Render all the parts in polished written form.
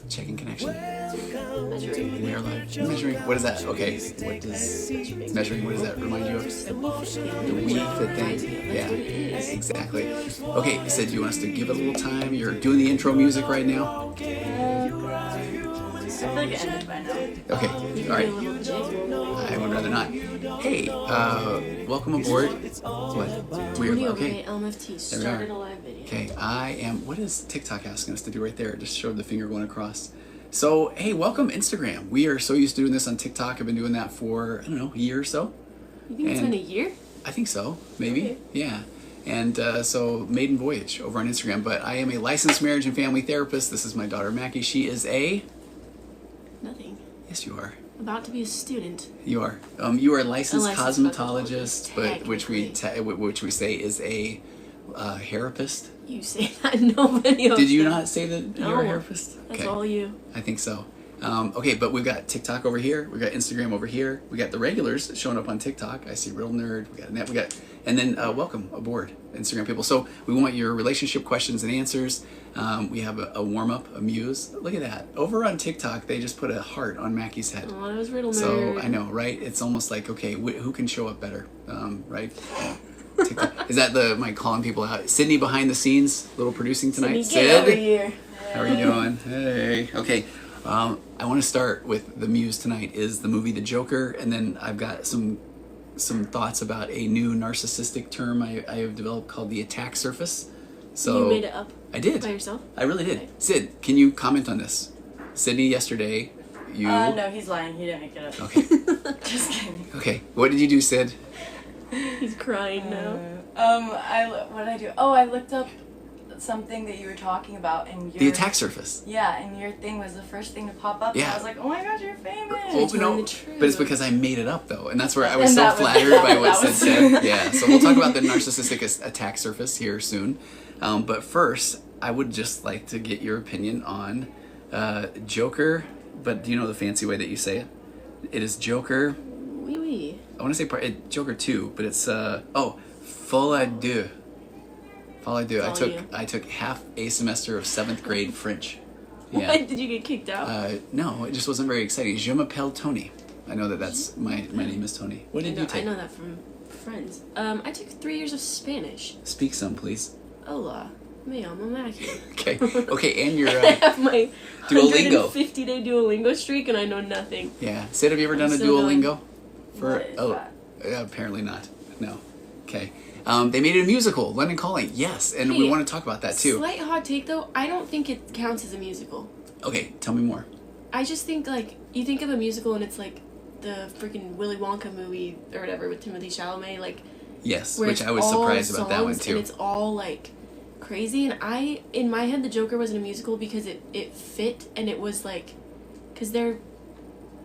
Checking connection. Measuring. We are live. Measuring. What is that? Okay. What does measuring? What does that remind you of? The Wii Fit thing. Yeah. Exactly. Okay. You said you want us to give it a little time. You're doing the intro music right now. I feel like it ended by now. Okay. All right. I would rather not. Hey. Welcome aboard. What? Weird. Okay. LMFT started a live video. Okay. I am. What is TikTok asking us to do right there? It just showed the finger going across. So, hey, welcome Instagram. We are so used to doing this on TikTok. I've been doing that for, I don't know, a year or so. You think it's been a year? I think so, maybe. Okay. Yeah. And so, maiden voyage over on Instagram. But I am a licensed marriage and family therapist. This is my daughter, Mackie. She is a... Nothing. Yes, you are. About to be a student. You are. You are a licensed cosmetologist, but which we say is a therapist. You say that, nobody else. Did you not say that No, you're a therapist? That's Okay. all you. I think so. Okay, but we've got TikTok over here. We've got Instagram over here. We got the regulars showing up on TikTok. I see Real Nerd. We got Net. We got, and then welcome aboard, Instagram people. So we want your relationship questions and answers. We have a warm up, a muse. Look at that. Over on TikTok, they just put a heart on Mackie's head. Oh, that was Riddle Nerd. So I know, right? It's almost like, okay, who can show up better, right? TikTok. Is that my calling people out? Sydney behind the scenes, little producing tonight. Sydney, get over here. How are you doing? Hey. Okay. I want to start with the muse tonight is the movie The Joker, and then I've got some thoughts about a new narcissistic term I have developed called the attack surface. So You made it up? I did. By yourself? I really did. Okay. Sid, can you comment on this? Sydney, yesterday, you... No, he's lying. He didn't make it up. Okay. Just kidding. Okay. What did you do, Sid? He's crying now. What did I do? Oh, I looked up something that you were talking about, and your... The attack surface. Yeah, and your thing was the first thing to pop up. Yeah. And I was like, oh my gosh, you're famous. Oh, Join no, the troop. but it's because I made it up, though. And that's where I was And so that was- flattered that by was- what that Sid was- said. Yeah, so we'll talk about the narcissistic attack surface here soon. But first, I would just like to get your opinion on Joker, but do you know the fancy way that you say it? It is Joker, Oui, oui. I want to say Joker 2, but it's, Folie deux. Folie deux. I took half a semester of 7th grade French. Yeah. What? Did you get kicked out? No, it just wasn't very exciting. Je m'appelle Tony. I know that's my name is Tony. What did you take? I know that from friends. I took 3 years of Spanish. Speak some, please. Hola. Me llamo Mackie. Okay. Okay, and your I have my Duolingo. 150-day Duolingo streak, and I know nothing. Yeah. Sid, have you ever done a still going. Duolingo? What is that? Apparently not. No. Okay. They made it a musical, London Calling. Yes, and we Hey, want to talk about that too. Slight hot take, though. I don't think it counts as a musical. Okay, tell me more. I just think, like, you think of a musical, and it's like the freaking Willy Wonka movie or whatever with Timothée Chalamet, like, Yes, where which it's I was all surprised about that one songs, too. And it's all like crazy, and in my head, the Joker wasn't a musical because it fit, and it was like, because they're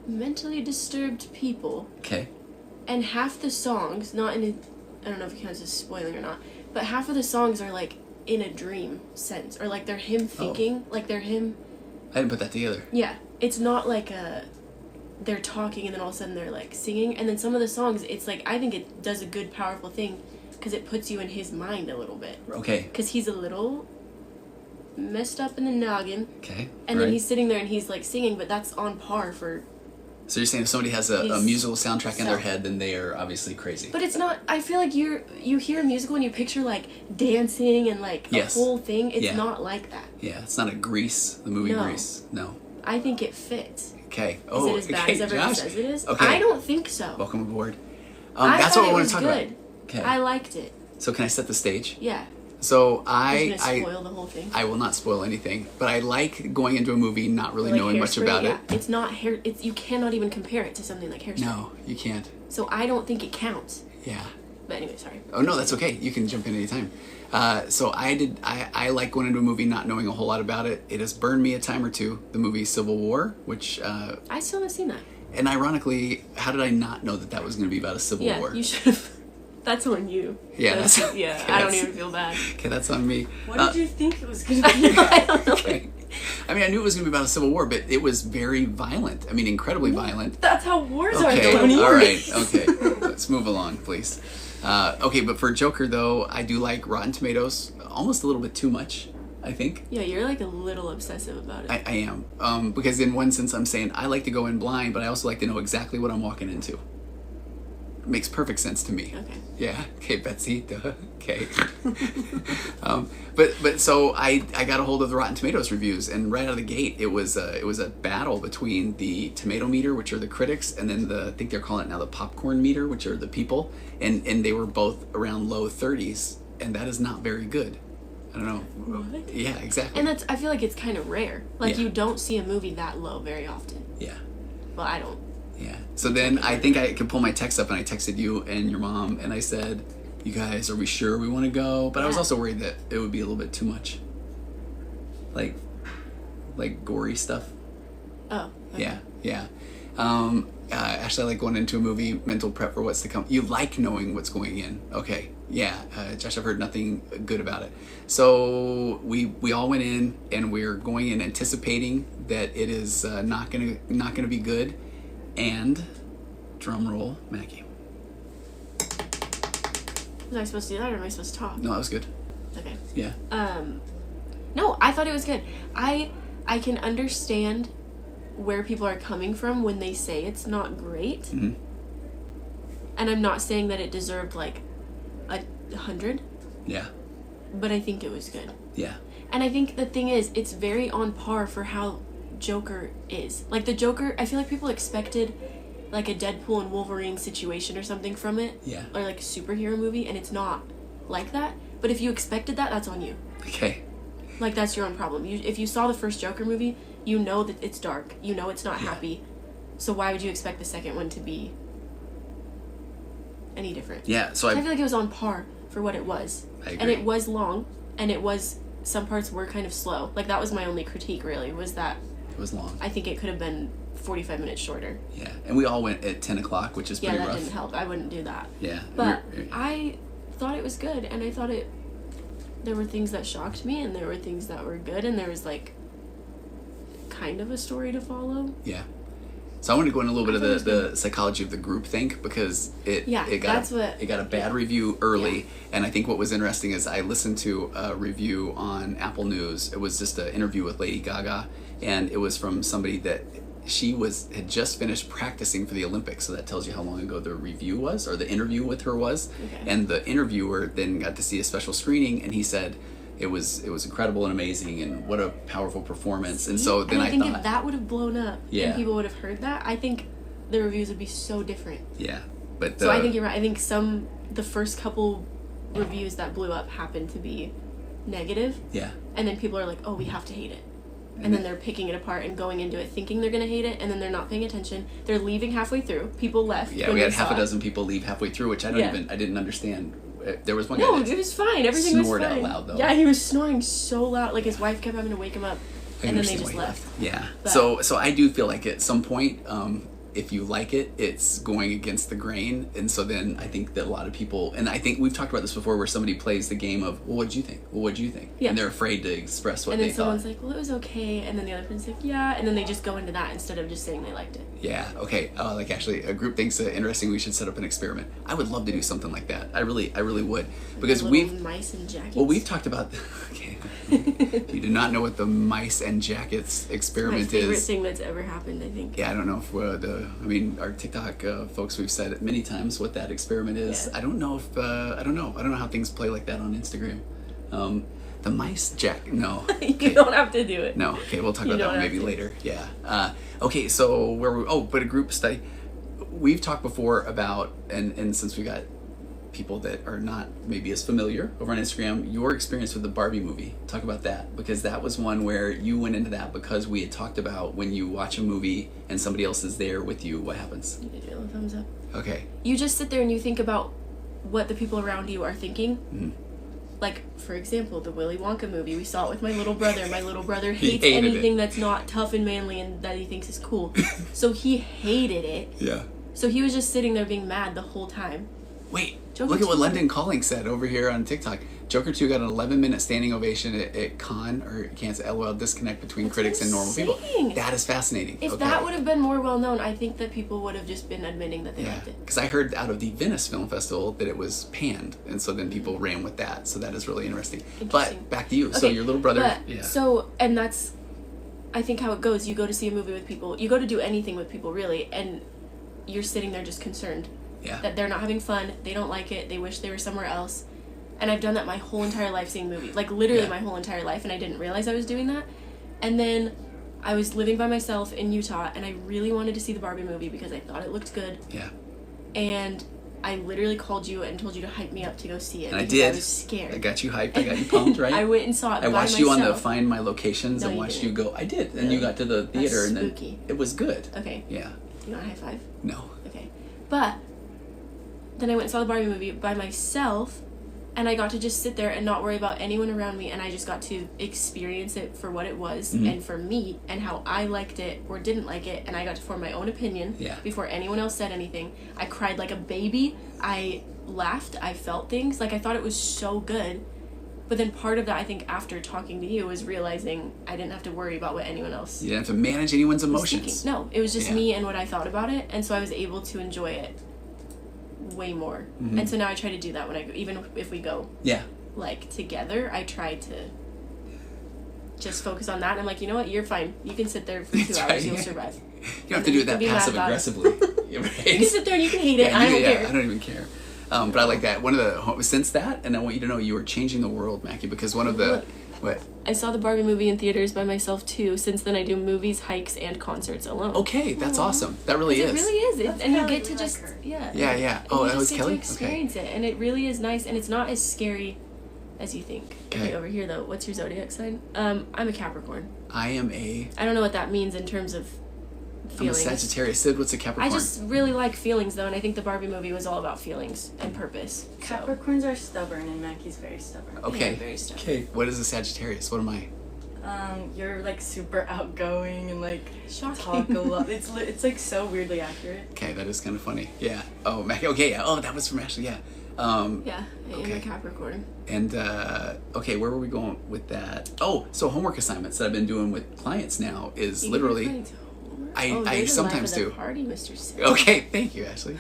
mentally disturbed people, Okay. and half the songs, not in a, I don't know if it counts as spoiling or not, but half of the songs are like in a dream sense, or like they're him thinking, like they're him. I didn't put that together. Yeah, it's not like they're talking and then all of a sudden they're like singing, and then some of the songs, it's like, I think it does a good, powerful thing because it puts you in his mind a little bit. Okay. Because he's a little messed up in the noggin, Okay. and right. then he's sitting there and he's like singing, but that's on par for. So you're saying if somebody has a He's musical soundtrack in their so- head, then they are obviously crazy. But it's not. I feel like you hear a musical and you picture like dancing and like Yes. a whole thing. It's Yeah. not like that. Yeah, it's not a Grease, the movie No. Grease. No. I think it fits. Okay. Is Oh, it as bad okay, as everyone Josh. says it is? Okay. I don't think so. Welcome aboard. I That's thought what I it want was to talk good. about. Okay. I liked it. So can I set the stage? Yeah. So I was gonna spoil the whole thing. I will not spoil anything, but I like going into a movie not really Like knowing much Hairspray, about yeah. it. It's not hair. It's you cannot even compare it to something like Hairspray. No, you can't. So I don't think it counts. Yeah. But anyway, sorry. Oh no, that's okay. You can jump in anytime. So I like going into a movie not knowing a whole lot about it. It has burned me a time or two. The movie Civil War, which I still haven't seen that. and ironically, how did I not know that was going to be about a civil Yeah, war? you should have. That's on you. Yeah, that's yeah. okay, I don't that's- even feel bad. Okay, that's on me. What did you think it was going to be? I don't know. Okay. I mean, I knew it was going to be about a civil war, but it was very violent. I mean, incredibly violent. That's how wars are. Okay, Tony. all right, okay. Let's move along, please. Okay, but for Joker, though, I do like Rotten Tomatoes almost a little bit too much. I think. Yeah, you're like a little obsessive about it. I am. Because in one sense I'm saying I like to go in blind, but I also like to know exactly what I'm walking into. It makes perfect sense to me. Okay. Yeah. Okay, Betsy. Duh. Okay. But so I got a hold of the Rotten Tomatoes reviews, and right out of the gate it was a battle between the tomato meter, which are the critics, and then I think they're calling it now the popcorn meter, which are the people, and they were both around low 30s, and that is not very good. I don't know. What? Yeah, exactly. And I feel like it's kind of rare. Like, Yeah. you don't see a movie that low very often. Yeah. Well, I don't. Yeah. So then I think I could pull my text up, and I texted you and your mom, and I said, "You guys, are we sure we want to go?" But I was Yeah. also worried that it would be a little bit too much. Like gory stuff. Oh. Okay. Yeah. Yeah. Actually, I like going into a movie, mental prep for what's to come. You like knowing what's going in. Okay. Yeah. Josh, I've heard nothing good about it. So we all went in, and we're going in anticipating that it is not gonna be good. And drum roll, Maggie. Was I supposed to do that, or am I supposed to talk? No, that was good. Okay. Yeah. No, I thought it was good. I can understand where people are coming from when they say it's not great. Mm-hmm. And I'm not saying that it deserved like 100, Yeah. but I think it was good. Yeah. And I think the thing is, it's very on par for how Joker is. Like, the Joker, I feel like people expected like a Deadpool and Wolverine situation or something from it. Yeah. Or like a superhero movie, and it's not like that. But if you expected that, that's on you. Okay. Like, that's your own problem. If you saw the first Joker movie, you know that it's dark. You know it's not Yeah. happy. So why would you expect the second one to be any different? Yeah. So I feel like it was on par for what it was. I agree. And it was long, and some parts were kind of slow. Like, that was my only critique, really, was that It was long. I think it could have been 45 minutes shorter. Yeah. And we all went at 10 o'clock, which is Yeah, pretty that rough. didn't help. I wouldn't do that. Yeah. But We're- I thought it was good, and I thought there were things that shocked me, and there were things that were good, and there was like kind of a story to follow. Yeah. So I want to go into a little bit I of thought it was the psychology of the groupthink, because it that's what got a bad review early, and I think what was interesting is I listened to a review on Apple News. It was just an interview with Lady Gaga, and it was from somebody that had just finished practicing for the Olympics, so that tells you how long ago the review was, or the interview with her was. Okay. And the interviewer then got to see a special screening, and he said it was incredible and amazing, and what a powerful performance. And so then I think thought, if that would have blown up Yeah. and people would have heard that, I think the reviews would be so different. yeah, but So I think you're right. I think the first couple reviews that blew up happened to be negative, yeah. and then people are like, oh, we have to hate it. And then they're picking it apart and going into it thinking they're going to hate it, and then they're not paying attention. They're leaving halfway through. People left. Yeah, when we they had half saw a it. dozen people leave halfway through, which I didn't understand. There was one guy No, that it was fine. Everything was snored fine. out loud, though. Yeah, he was snoring so loud. Like, his wife kept having to wake him up, I and then they understand just why he left. Yeah. But- So I do feel like at some point, if you like it, it's going against the grain, and so then I think that a lot of people, and I think we've talked about this before, where somebody plays the game of, well, what did you think? Well, what did you think? Yeah. And they're afraid to express what And then they someone's thought. like, well, it was okay. And then the other person's like, yeah. And then they just go into that instead of just saying they liked it. Yeah. Okay. Like, actually, a group thinks interesting. We should set up an experiment. I would love to do something like that. I really would, because Little mice and jackets. Well, we've talked about. Okay, you do not know what the mice and jackets my experiment favorite is. thing that's ever happened, I think. Yeah, I don't know if our TikTok folks, we've said it many times what that experiment is. Yeah. I don't know if I don't know how things play like that on Instagram. The mice jack. No. You don't have to do it. No. Okay, we'll talk You about that don't one have maybe to. later. Yeah. Okay, so but a group study. We've talked before about, and since we got people that are not maybe as familiar over on Instagram, your experience with the Barbie movie. Talk about that, because that was one where you went into that because we had talked about when you watch a movie and somebody else is there with you, what happens? You did a thumbs up. Okay. You just sit there and you think about what the people around you are thinking. Mm-hmm. Like, for example, the Willy Wonka movie. We saw it with my little brother. My little brother He hates hated anything that's not tough and manly and that he thinks is cool. So he hated it. Yeah. So he was just sitting there being mad the whole time. Wait. Joker Look at what 2's London Calling said over here on TikTok. Joker 2 got an 11-minute standing ovation at Cannes, or can't say LOL, disconnect between That's critics and normal people. insane. That is fascinating. If that would have been more well known, I think that people would have just been admitting that they liked it. Because I heard out of the Venice Film Festival that it was panned, and so then people ran with that. So that is really interesting. But back to you. So your little brother. And that's, I think, how it goes. You go to see a movie with people. You go to do anything with people, really, and you're sitting there just concerned that they're not having fun. They don't like it. They wish they were somewhere else. And I've done that my whole entire life, seeing movies. Like, literally my whole entire life, and I didn't realize I was doing that. And then I was living by myself in Utah, and I really wanted to see the Barbie movie because I thought it looked good. Yeah. And I literally called you and told you to hype me up to go see it. And I did. I was scared. I got you hyped. I got you pumped, right? I went and saw it I by watched you on the myself. Find My Locations and you watched didn't. you go. I did. And you got to the theater, and then spooky. it was good. Okay. Yeah. You want a high five? No. Okay. But then I went and saw the Barbie movie by myself, and I got to just sit there and not worry about anyone around me, and I just got to experience it for what it was and for me and how I liked it or didn't like it, and I got to form my own opinion before anyone else said anything. I cried like a baby. I laughed. I felt things. Like, I thought it was so good. But then part of that, I think, after talking to you, was realizing I didn't have to worry about what anyone else You didn't have to manage anyone's was emotions. thinking. No, it was just me and what I thought about it, and so I was able to enjoy it way more. And so now I try to do that when I go, even if we go like together, I try to just focus on that. And I'm like, you know what, you're fine, you can sit there for 2 hours, you'll survive. You don't have to do it that passive aggressively. You can sit there and you can hate it. I don't care. I don't even care. But I like that. One of the since that, and I want you to know you are changing the world, Mackie, because one of the what I saw the Barbie movie in theaters by myself too. Since then, I do movies, hikes, and concerts alone. Okay, that's awesome. That really is. It really is. That's And you Kelly, get to we just like her. Yeah. Oh, that was Kelly. To experience it, and it really is nice, and it's not as scary as you think. Okay, over here though, what's your zodiac sign? I'm a Capricorn. I don't know what that means in terms of feelings. I'm a Sagittarius. Sid, what's a Capricorn? I just really like feelings though, and I think the Barbie movie was all about feelings and purpose. Capricorns are stubborn, and Mackie's very stubborn. Okay. Yeah, very stubborn. Okay. What is a Sagittarius? What am I? You're like super outgoing and like Shocking. talk a lot. It's like so weirdly accurate. Okay, that is kind of funny. Yeah. Oh, Mackie. Okay. Yeah. Oh, that was from Ashley. Yeah. Yeah, I am a Capricorn. And okay, where were we going with that? Oh, so homework assignments that I've been doing with clients now is literally. I sometimes do. Party, Mr. Sid. Okay, thank you, Ashley.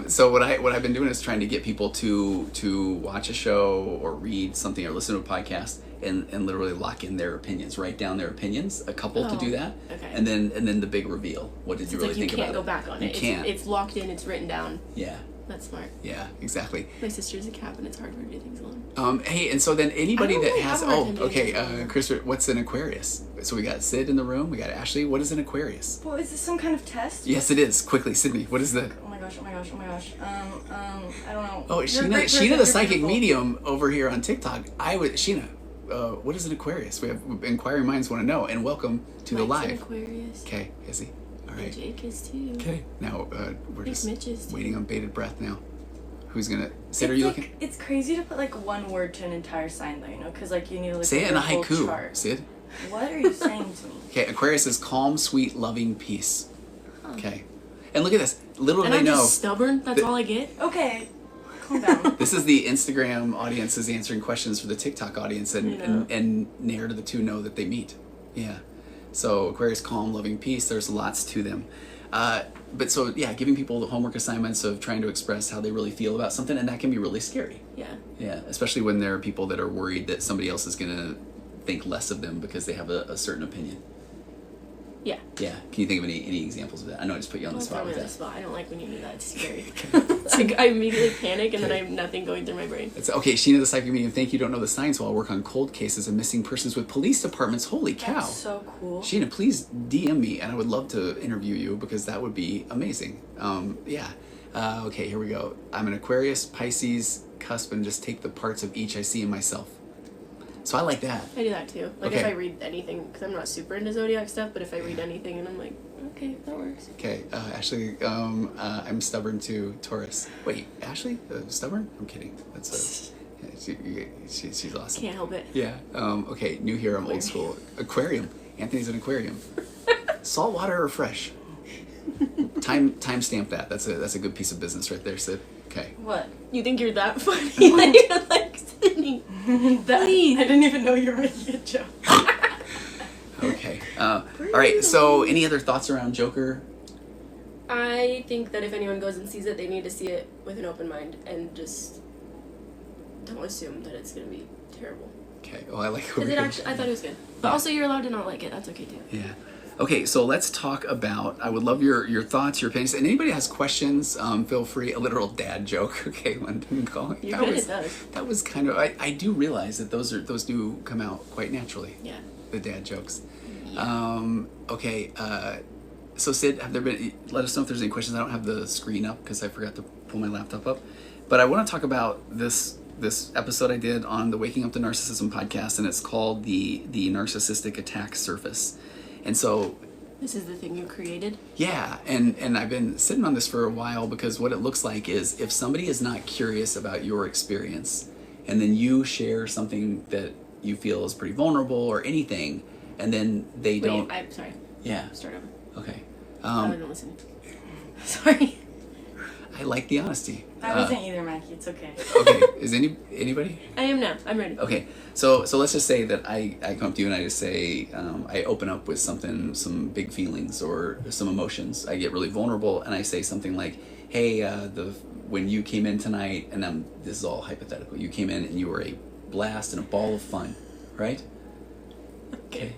So what I've been doing is trying to get people to watch a show or read something or listen to a podcast and literally lock in their opinions, write down their opinions. A couple to do that, okay. and then the big reveal. What did you really think about it? You can't go back on it. You can't. It's locked in. It's written down. Yeah. That's smart. Yeah, exactly. My sister's a Cap, and it's hard for her to do things alone. Hey, and so then anybody I don't that really has have a hard time doing things alone. Chris, what's an Aquarius? So we got Sid in the room. We got Ashley. What is an Aquarius? Well, is this some kind of test? Yes, it is. Quickly, Sydney. What is the? Oh my gosh. I don't know. Oh, Sheena, the psychic medium over here on TikTok. Sheena. What is an Aquarius? We have inquiring minds want to know. And welcome to the Mike's live. an Aquarius. Okay, is he? All right. And Jake is too. Okay, now we're Mitch just is too. waiting on bated breath now. Who's gonna? Sid, are you looking? It's crazy to put like one word to an entire sign, though, you know, because like you need to look Say it at in a the whole haiku, chart. Sid. What are you saying to me? Okay, Aquarius is calm, sweet, loving, peace. Okay, and look at this. Little do And they I'm know. just stubborn. That's all I get. Okay, calm down. This is the Instagram audience is answering questions for the TikTok audience, and ne'er do the two know that they meet. Yeah. So Aquarius, calm, loving, peace. There's lots to them. But so yeah, giving people the homework assignments of trying to express how they really feel about something, and that can be really scary. Yeah. Yeah, especially when there are people that are worried that somebody else is gonna think less of them because they have a certain opinion. Yeah. Yeah. Can you think of any examples of that? I know I just put you on the Don't spot throw me with on the that. spot. I don't like when you do that. It's scary. Like, I immediately panic, and then I have nothing going through my brain. It's okay, Sheena the psychic medium. Thank you. Don't know the science while I work on cold cases and missing persons with police departments. Holy cow! That's so cool. Sheena, please DM me, and I would love to interview you because that would be amazing. Yeah. Okay, here we go. I'm an Aquarius, Pisces, cusp, and just take the parts of each I see in myself. So I like that. I do that too. Like Okay. if I read anything, because I'm not super into zodiac stuff, but if I read anything and I'm like, okay, that works. Okay, Ashley, I'm stubborn too, Taurus. Wait, Ashley? Stubborn? I'm kidding. That's she's awesome. Can't help it. Yeah. Okay, new here. I'm old school. Aquarium. Anthony's an aquarium. Salt water or fresh? Timestamp that. That's a good piece of business right there, Sid. Okay. What? You think you're that funny? Like, you're like sitting. I didn't even know you were making a joke. Okay. All right. So, any other thoughts around Joker? I think that if anyone goes and sees it, they need to see it with an open mind and just don't assume that it's gonna be terrible. Okay. Oh, I like. Because it actually, I thought it was good. But also, you're allowed to not like it. That's okay too. Yeah. Okay, so let's talk about, I would love your thoughts, your opinions, and anybody has questions, feel free. A literal dad joke, okay, London calling. You're good at those. That was kind of, I do realize that those do come out quite naturally. Yeah. The dad jokes. Yeah. Okay, so Sid, have there been, let us know if there's any questions. I don't have the screen up because I forgot to pull my laptop up. But I want to talk about this episode I did on the Waking Up to Narcissism podcast, and it's called the Narcissistic Attack Surface. And so this is the thing you created? Yeah, and I've been sitting on this for a while because what it looks like is if somebody is not curious about your experience and then you share something that you feel is pretty vulnerable or anything, and then they don't... I'm sorry. Yeah. Start over. Okay. I wasn't listening. Sorry. I like the honesty. I wasn't either, Mackie. It's okay. Okay. Is anybody? I am now. I'm ready. Okay. So let's just say that I come up to you and I just say, I open up with something, some big feelings or some emotions. I get really vulnerable and I say something like, hey, when you came in tonight, and this is all hypothetical, you came in and you were a blast and a ball of fun, right? Okay.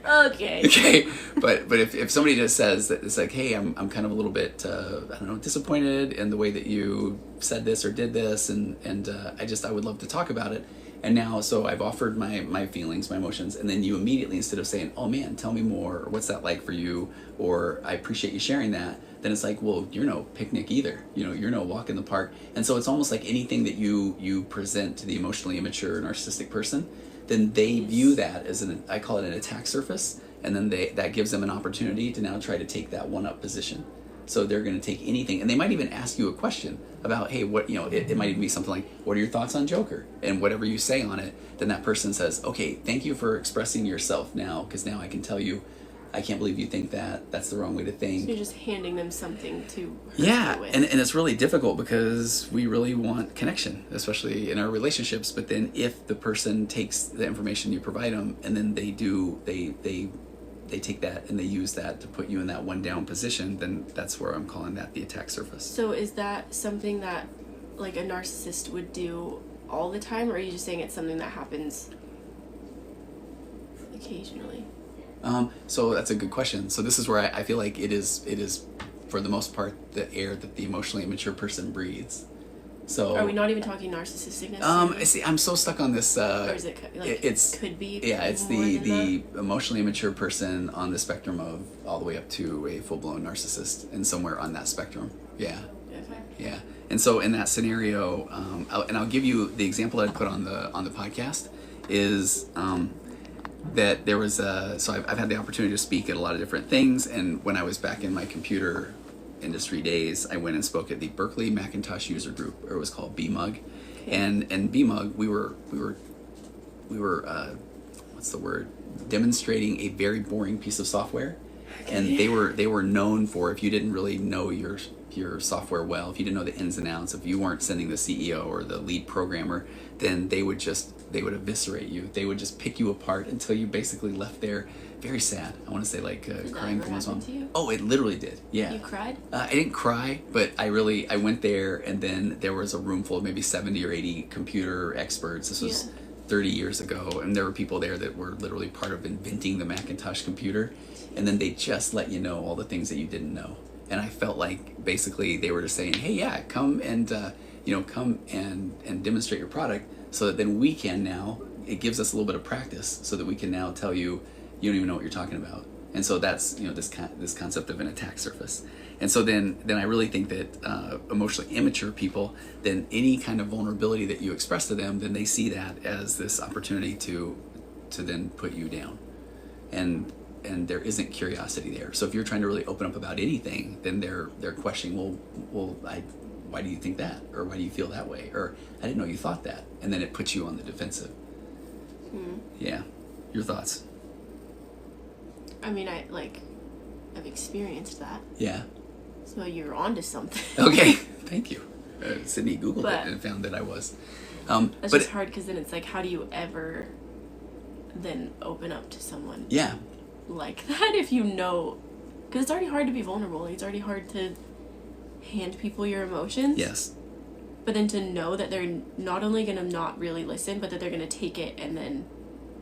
Okay, but if somebody just says that it's like, hey, I'm kind of a little bit I don't know, disappointed in the way that you said this or did this, and I would love to talk about it, and now so I've offered my feelings, my emotions, and then you immediately, instead of saying, oh man, tell me more, or what's that like for you, or I appreciate you sharing that, then it's like, well, you're no picnic either, you're no walk in the park, and so it's almost like anything that you present to the emotionally immature narcissistic person, then they view that as I call it an attack surface, and then that gives them an opportunity to now try to take that one-up position. So they're going to take anything, and they might even ask you a question about, hey, what, it might even be something like, what are your thoughts on Joker? And whatever you say on it, then that person says, okay, thank you for expressing yourself now, because now I can tell you, I can't believe you think that. That's the wrong way to think. So you're just handing them something to yeah, with. and it's really difficult because we really want connection, especially in our relationships. But then if the person takes the information you provide them and then they take that and they use that to put you in that one down position, then that's where I'm calling that the attack surface. So is that something that like a narcissist would do all the time, or are you just saying it's something that happens occasionally? So that's a good question. So this is where I feel like it is for the most part the air that the emotionally immature person breathes. So are we not even talking narcissistic necessarily? See, I'm so stuck on this. Or is it like it's could be? Yeah, it's more the emotionally immature person on the spectrum of all the way up to a full blown narcissist, and somewhere on that spectrum. Yeah. Okay. Yeah. And so in that scenario, I'll give you the example that I put on the podcast is that there was so I've had the opportunity to speak at a lot of different things, and when I was back in my computer industry days, I went and spoke at the Berkeley Macintosh User Group, or it was called BMUG. Okay. And BMUG, we were what's the word? Demonstrating a very boring piece of software. Okay. And they were known for, if you didn't really know your software well, if you didn't know the ins and outs, if you weren't sending the CEO or the lead programmer, then they would eviscerate you. They would just pick you apart until you basically left there very sad. I want to say like crying from his mom. Oh, it literally did. Yeah. You cried? I didn't cry, but I went there, and then there was a room full of maybe 70 or 80 computer experts. This was 30 years ago, and there were people there that were literally part of inventing the Macintosh computer, and then they just let you know all the things that you didn't know. And I felt like basically they were just saying, hey, yeah, come and come and demonstrate your product, so that then we can now, it gives us a little bit of practice so that we can now tell you don't even know what you're talking about. And so that's this concept of an attack surface. And so then I really think that emotionally immature people, then any kind of vulnerability that you express to them, then they see that as this opportunity to then put you down. And there isn't curiosity there. So if you're trying to really open up about anything, then they're questioning, why do you think that? Or why do you feel that way? Or I didn't know you thought that. And then it puts you on the defensive. Yeah. Your thoughts? I mean, I've experienced that. Yeah. So you're onto something. Okay. Thank you. Sydney Googled But- it and found that I was. It's But just hard because then it's like, how do you ever then open up to someone yeah. like that if you know? Because it's already hard to be vulnerable. Like, it's already hard to hand people your emotions. Yes. But then to know that they're not only going to not really listen, but that they're going to take it and then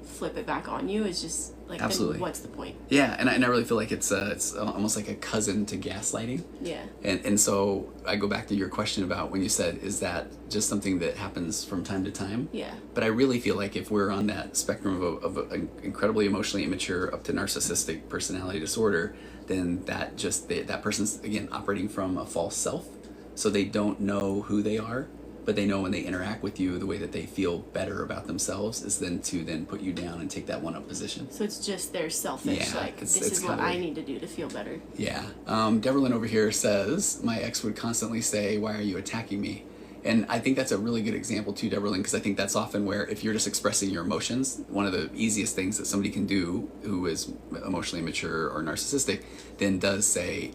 flip it back on you is just like, Absolutely. then what's the point? Yeah, and I really feel like it's almost like a cousin to gaslighting. Yeah. And so I go back to your question about when you said, is that just something that happens from time to time? Yeah. But I really feel like if we're on that spectrum of an incredibly emotionally immature up to narcissistic personality disorder, then that person's, again, operating from a false self. So they don't know who they are, but they know when they interact with you, the way that they feel better about themselves is then to then put you down and take that one-up position. So it's just they're selfish. Yeah, like, it's this is what kinda- I need to do to feel better. Yeah. Deborah over here says, my ex would constantly say, why are you attacking me? And I think that's a really good example too, Deborah, because I think that's often where if you're just expressing your emotions, one of the easiest things that somebody can do who is emotionally immature or narcissistic then does say,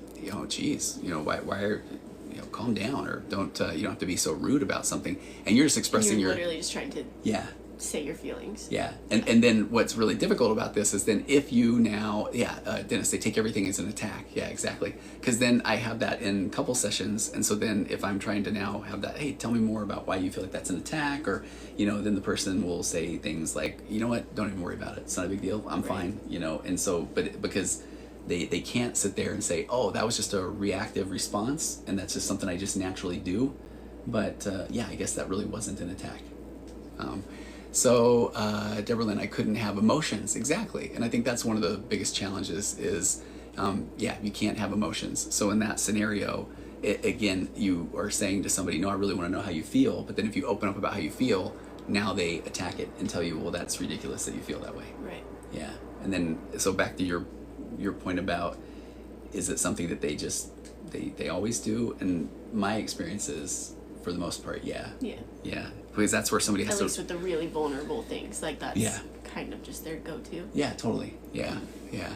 geez, why are, calm down, or don't, you don't have to be so rude about something. And you're just expressing You're your... literally just trying to Yeah. say your feelings. Yeah, and then what's really difficult about this is then if you now, Dennis, they take everything as an attack. Yeah, exactly. Because then I have that in couple sessions, and so then if I'm trying to now have that, hey, tell me more about why you feel like that's an attack, or, then the person will say things like, you know what, don't even worry about it. It's not a big deal. I'm fine, and so, because they can't sit there and say, oh, that was just a reactive response, and that's just something I just naturally do. But, I guess that really wasn't an attack. So, Deborah Lynn, I couldn't have emotions. Exactly. And I think that's one of the biggest challenges is, you can't have emotions. So in that scenario, again, you are saying to somebody, no, I really want to know how you feel. But then if you open up about how you feel, now they attack it and tell you, well, that's ridiculous that you feel that way. Right. Yeah. And then, so back to your point about, is it something that they always do? And my experience is, for the most part, yeah. Yeah. Yeah. Because that's where somebody has At to... least with the really vulnerable things, like that's kind of just their go-to. Yeah, totally. Yeah, yeah.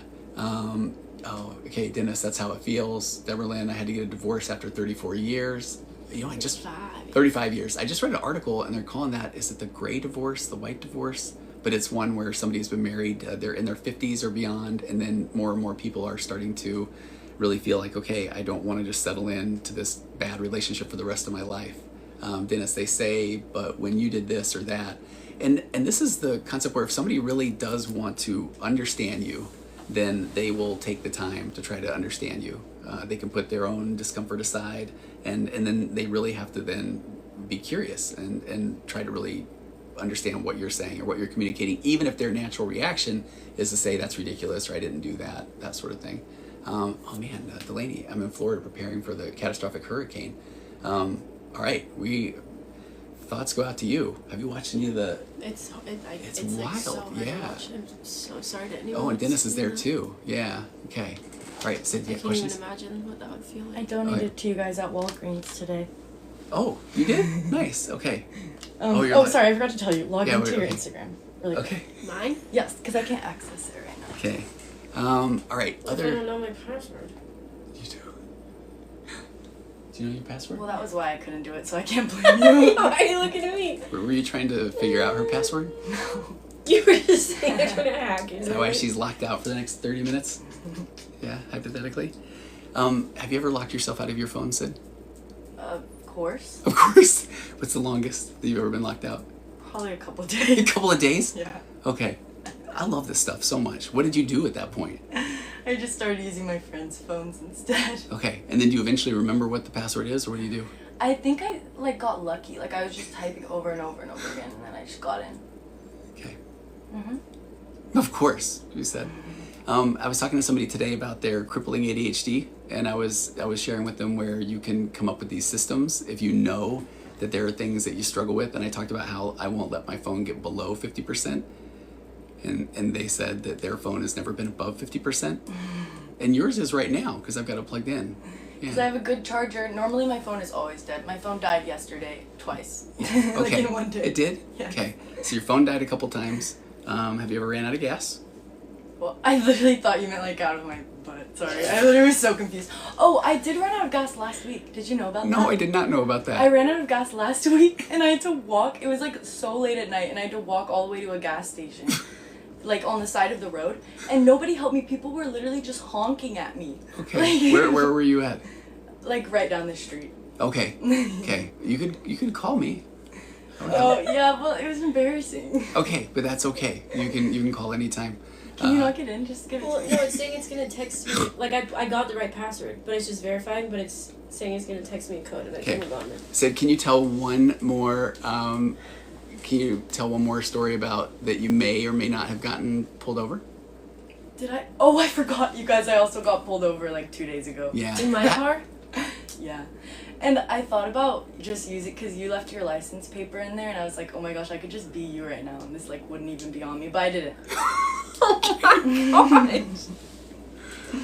Okay, Dennis, that's how it feels. Deborah Lynn, I had to get a divorce after 34 years. 35 years. I just read an article, and they're calling that, is it the gray divorce, the white divorce? But it's one where somebody's been married, they're in their 50s or beyond, and then more and more people are starting to really feel like, okay, I don't want to just settle into this bad relationship for the rest of my life. Dennis, they say, but when you did this or that, and this is the concept where if somebody really does want to understand you, then they will take the time to try to understand you. They can put their own discomfort aside, and then they really have to then be curious and try to really understand what you're saying or what you're communicating, even if their natural reaction is to say, that's ridiculous, or I didn't do that sort of thing. Oh man, Delaney, I'm in Florida preparing for the catastrophic hurricane. All right, thoughts go out to you. Have you watched any of the... It's wild, like so hard to yeah. watch. I'm so sorry to anyone. Oh, and Dennis that's is there seen too. Yeah, okay. All right, Sid, you that. I have can't questions? even imagine what that would feel like. I donated to you guys at Walgreens today. Oh, you did? Nice, okay. Sorry, I forgot to tell you. Log into your okay. Instagram really quick. Okay, Mine? Yes, because I can't access it right now. okay. All right, If I don't know my password. You do. Do you know your password? Well, that was why I couldn't do it, so I can't blame you. Why are you looking at me? Were you trying to figure out her password? You were just saying you're trying to hack it. Is that why she's locked out for the next 30 minutes? Yeah, hypothetically. Have you ever locked yourself out of your phone, Sid? Of course. Of course. What's the longest that you've ever been locked out? Probably a couple A days. couple of days? Yeah. Okay. I love this stuff so much. What did you do at that point? I just started using my friends' phones instead. Okay. And then do you eventually remember what the password is, or what do you do? I think I got lucky. I was just typing over and over and over again, and then I just got in. Okay. Mm-hmm. Of course, you said. I was talking to somebody today about their crippling ADHD, and I was sharing with them where you can come up with these systems if you know that there are things that you struggle with. And I talked about how I won't let my phone get below 50%. And they said that their phone has never been above 50%. And yours is right now, because I've got it plugged in. Because I have a good charger. Normally my phone is always dead. My phone died yesterday twice. Okay. In one day. It did? Yeah. Okay. So your phone died a couple times. Have you ever ran out of gas? Well, I literally thought you meant out of my But sorry, I literally was so confused. Oh, I did run out of gas last week. Did you know about that? No, I did not know about that. I ran out of gas last week and I had to walk. It was like so late at night and I had to walk all the way to a gas station. Like on the side of the road. And nobody helped me. People were literally just honking at me. Okay. Like, Where were you at? Like right down the street. Okay. Okay. You could call me. Oh yeah, well it was embarrassing. Okay, but that's okay. You can call anytime. Can you not get in? Just give it Well, to me. no, it's saying it's gonna text me. Like I got the right password, but it's just verifying. But it's saying it's gonna text me a code, and I shouldn't have gotten it. Sid, can you tell one more? Can you tell one more story about that you may or may not have gotten pulled over? Did I? Oh, I forgot, you guys. I also got pulled over like 2 days ago. Yeah. In my car. Yeah. And I thought about just using, because you left your license paper in there, and I was like, oh my gosh, I could just be you right now, and this like wouldn't even be on me, but I didn't.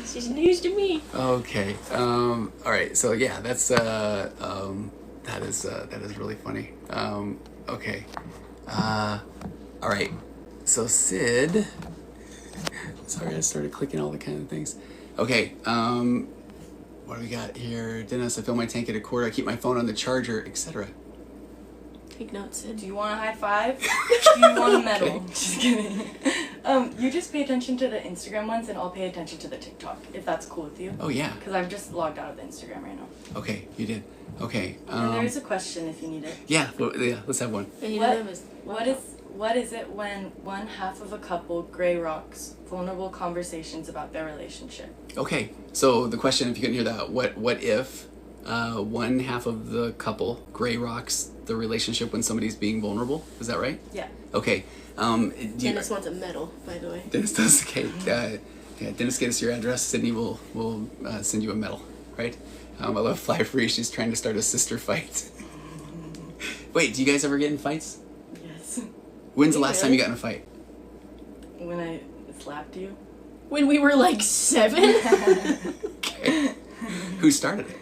She's news to me. Okay. All right. So yeah, that's that is really funny. Okay. All right. So Sid. Sorry, I started clicking all the kind of things. Okay. What do we got here? Dennis, I fill my tank at a quarter. I keep my phone on the charger, etc. Take notes, Sid. Do you want a high five? Do you want a medal? Okay. Just kidding. You just pay attention to the Instagram ones, and I'll pay attention to the TikTok, if that's cool with you. Oh yeah. Because I've just logged out of the Instagram right now. Okay, you did. Okay. And there is a question if you need it. Yeah. Yeah. Let's have one. And you What- know that was- What is it when one half of a couple gray rocks vulnerable conversations about their relationship? Okay. So the question, if you couldn't hear that, what if one half of the couple gray rocks the relationship when somebody's being vulnerable? Is that right? Yeah. Okay. Dennis wants a medal, by the way. Dennis does. Okay. Yeah. Dennis, get us your address. Sydney will send you a medal. Right. I love Fly Free. She's trying to start a sister fight. Wait, do you guys ever get in fights? Yes. When's the last time you got in a fight? When I slapped you. When we were like 7? Okay. Who started it?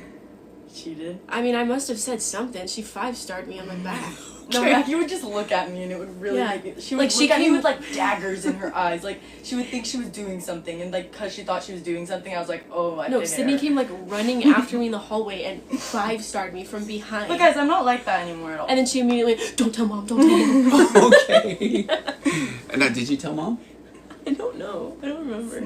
She did. I mean, I must have said something. She 5-starred me on my back. No, Okay. yeah, you would just look at me and it would really Yeah. make me. She would Like, look she at me came- with like daggers in her eyes. Like she would think she was doing something, and like because she thought she was doing something, I was like, oh, I No, did Sydney her. came like running after me in the hallway and 5-starred me from behind. Look, guys, I'm not like that anymore at all. And then she immediately, don't tell mom, don't tell mom. Okay. And now, did you tell mom? I don't know. I don't remember.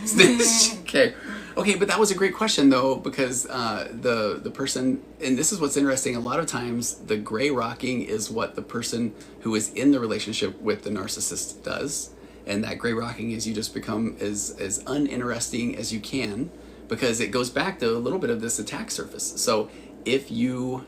Snitch. Okay. Okay, but that was a great question though, because the person, and this is what's interesting, a lot of times the gray rocking is what the person who is in the relationship with the narcissist does. And that gray rocking is you just become as uninteresting as you can, because it goes back to a little bit of this attack surface. So if you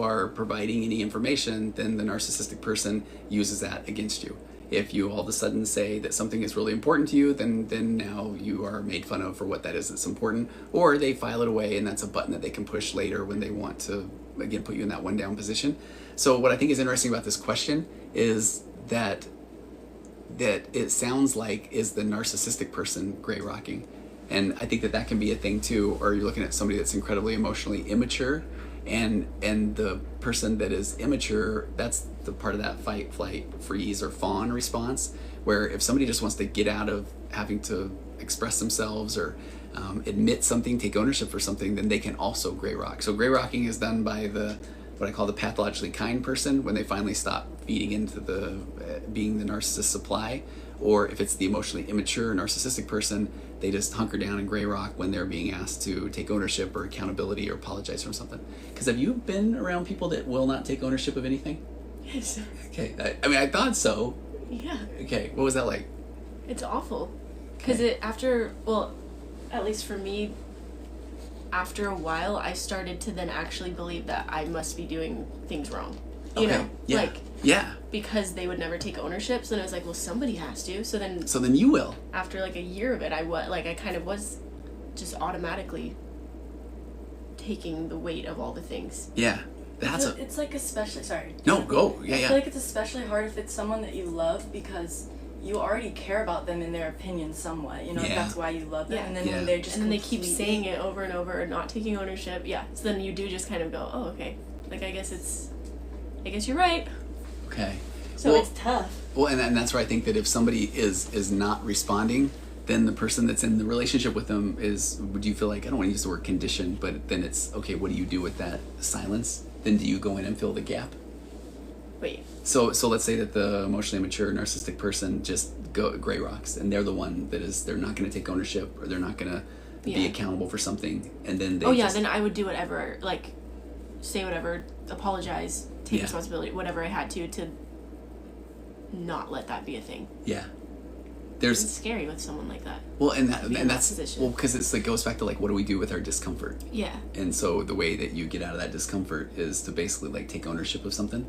are providing any information, then the narcissistic person uses that against you. If you all of a sudden say that something is really important to you, then now you are made fun of for what that is that's important, or they file it away and that's a button that they can push later when they want to, again, put you in that one down position. So what I think is interesting about this question is that it sounds like is the narcissistic person gray rocking. And I think that can be a thing too, or you're looking at somebody that's incredibly emotionally immature, and the person that is immature, that's the part of that fight, flight, freeze, or fawn response, where if somebody just wants to get out of having to express themselves or admit something, take ownership for something, then they can also gray rock. So gray rocking is done by what I call the pathologically kind person, when they finally stop feeding into the being the narcissist supply. Or if it's the emotionally immature narcissistic person, they just hunker down and gray rock when they're being asked to take ownership or accountability or apologize for something. Because have you been around people that will not take ownership of anything? Yes. Okay, I mean, I thought so. Yeah. Okay, what was that like? It's awful. Because Okay. at least for me, after a while, I started to then actually believe that I must be doing things wrong. You know? Yeah. Like, Yeah. because they would never take ownership, so then I was like, well, somebody has to. So then So then you will. after like a year of it, I kind of was just automatically taking the weight of all the things. Yeah. That's It's like especially, sorry. No, go. Yeah, I yeah. feel like it's especially hard if it's someone that you love, because you already care about them and their opinion somewhat. You know, Yeah. that's why you love them. Yeah. And then Yeah. when they're just And then they keep completely- saying it over and over and not taking ownership. Yeah. So then you do just kind of go, oh, okay. Like, I guess you're right. Okay. So Well- it's tough. Well, and that's where I think that if somebody is not responding, then the person that's in the relationship with them would you feel like, I don't want to use the word conditioned, but then it's, okay, what do you do with that silence? Then do you go in and fill the gap? Wait. So let's say that the emotionally immature narcissistic person just gray rocks, and they're the one that they're not going to take ownership, or they're not going to be accountable for something, and then they then I would do whatever, like, say whatever, apologize, take responsibility, whatever I had to not let that be a thing. Yeah. It's scary with someone like that. Well, and that's position. well, because it's like goes back to like, what do we do with our discomfort? Yeah. And so the way that you get out of that discomfort is to basically like take ownership of something.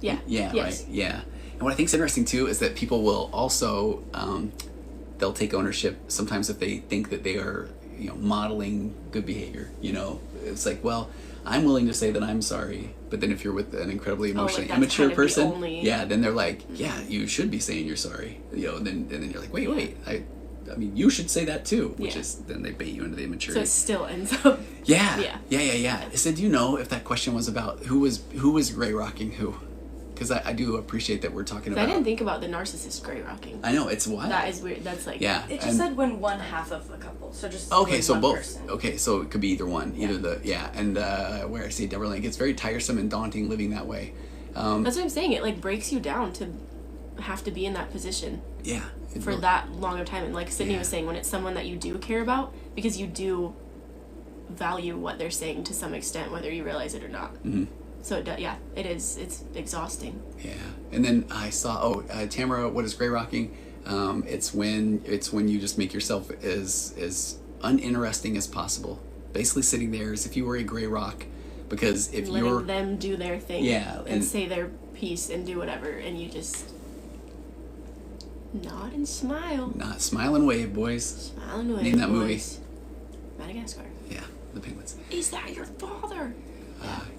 Yeah. Yeah. Yes. Right. Yeah. And what I think is interesting too is that people will also they'll take ownership sometimes if they think that they are, you know, modeling good behavior. You know, it's like, well, I'm willing to say that I'm sorry, but then if you're with an incredibly emotionally immature person, then they're like, yeah, you should be saying you're sorry. You know, and then you're like, wait, I mean, you should say that too, which is then they bait you into the immaturity. So it still ends up. Yeah. So do you know if that question was about who was gray rocking who? Because I do appreciate that we're talking about. I didn't think about the narcissist gray rocking. I know, it's wild. That is weird. That's like It just said when one half of the couple, so just okay, so one both. person. Okay, so it could be either one, and where I see Deborah Lane, it's very tiresome and daunting living that way. That's what I'm saying. It like breaks you down to have to be in that position. Yeah. For that long of time, and like Sydney was saying, when it's someone that you do care about, because you do value what they're saying to some extent, whether you realize it or not. Mm-hmm. So it is. It's exhausting. Yeah, and then I saw Tamara, what is gray rocking? It's when you just make yourself as uninteresting as possible. Basically, sitting there as if you were a gray rock, because if you're letting them do their thing, and say their piece and do whatever, and you just nod and smile. Not smile and wave, boys. Smile and wave. Name that movie. Madagascar. Yeah, the penguins. Is that your father?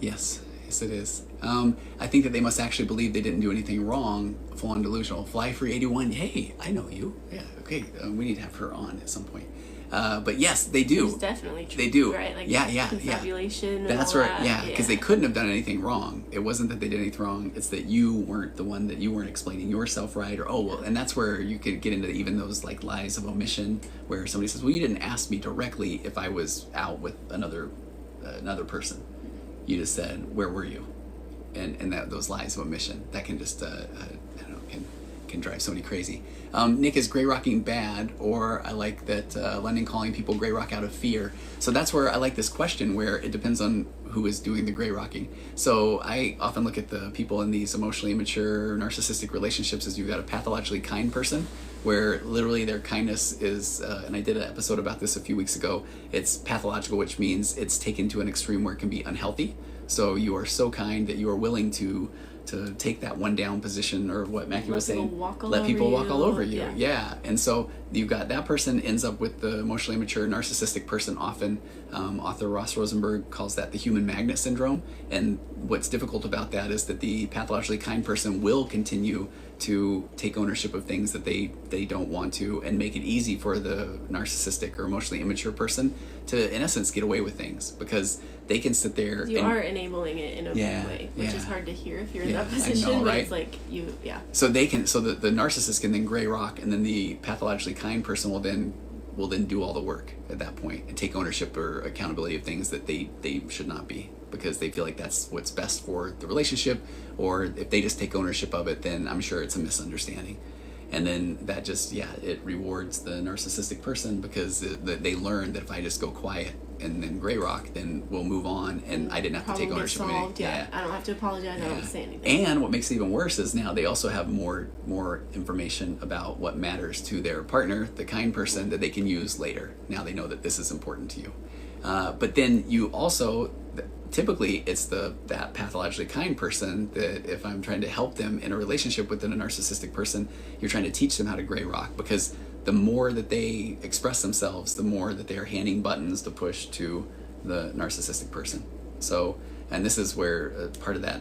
Yes. Yes, it is. I think that they must actually believe they didn't do anything wrong. Full on delusional. Fly Free 81. Hey, I know you. Yeah. Okay. We need to have her on at some point. But yes, they do. It's definitely true. They do. Right. Like confabulation. That's right. Yeah. Because they couldn't have done anything wrong. It wasn't that they did anything wrong. It's that you weren't the one, that you weren't explaining yourself right, or and that's where you could get into even those like lies of omission, where somebody says, well, you didn't ask me directly if I was out with another person. You just said, where were you? And those lies of omission, that can just, I don't know, can drive somebody crazy. Nick, is gray rocking bad? Or I like that London calling people gray rock out of fear. So that's where I like this question, where it depends on who is doing the gray rocking. So I often look at the people in these emotionally immature, narcissistic relationships as you've got a pathologically kind person, where literally their kindness is, and I did an episode about this a few weeks ago, it's pathological, which means it's taken to an extreme where it can be unhealthy. So you are so kind that you are willing to take that one down position, or what Mackie was saying, let people walk all over you. Yeah. And so you've got that person ends up with the emotionally immature narcissistic person. Often author Ross Rosenberg calls that the human magnet syndrome. And what's difficult about that is that the pathologically kind person will continue to take ownership of things that they don't want to, and make it easy for the narcissistic or emotionally immature person to, in essence, get away with things, because they can sit there. You are enabling it in a way, which is hard to hear if you're in that position. I know, right? But it's like So they can. So the narcissist can then gray rock, and then the pathologically kind person will then do all the work at that point and take ownership or accountability of things that they should not be, because they feel like that's what's best for the relationship. Or if they just take ownership of it, then I'm sure it's a misunderstanding. And then that just, it rewards the narcissistic person, because they learn that if I just go quiet and then gray rock, then we'll move on, and I didn't have to take ownership of anything. I don't have to apologize. I don't have to say anything. And what makes it even worse is now they also have more information about what matters to their partner, the kind person, that they can use later. Now they know that this is important to you. But then you also, typically it's that pathologically kind person that if I'm trying to help them in a relationship with a narcissistic person, you're trying to teach them how to gray rock, because the more that they express themselves, the more that they're handing buttons to push to the narcissistic person. So, and this is where part of that,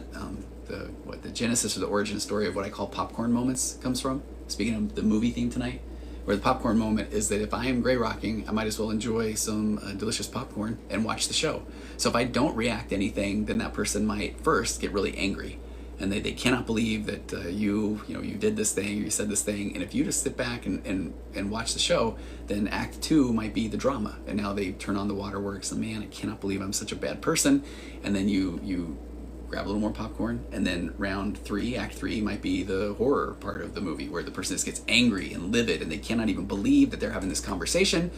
the genesis or the origin story of what I call popcorn moments comes from. Speaking of the movie theme tonight, where the popcorn moment is that if I am gray rocking, I might as well enjoy some delicious popcorn and watch the show. So if I don't react to anything, then that person might first get really angry. and they cannot believe that you did this thing, you said this thing. And if you just sit back and watch the show, then act 2 might be the drama, and now they turn on the waterworks and, man, I cannot believe I'm such a bad person. And then you grab a little more popcorn, and then round 3, act 3 might be the horror part of the movie, where the person just gets angry and livid and they cannot even believe that they're having this conversation,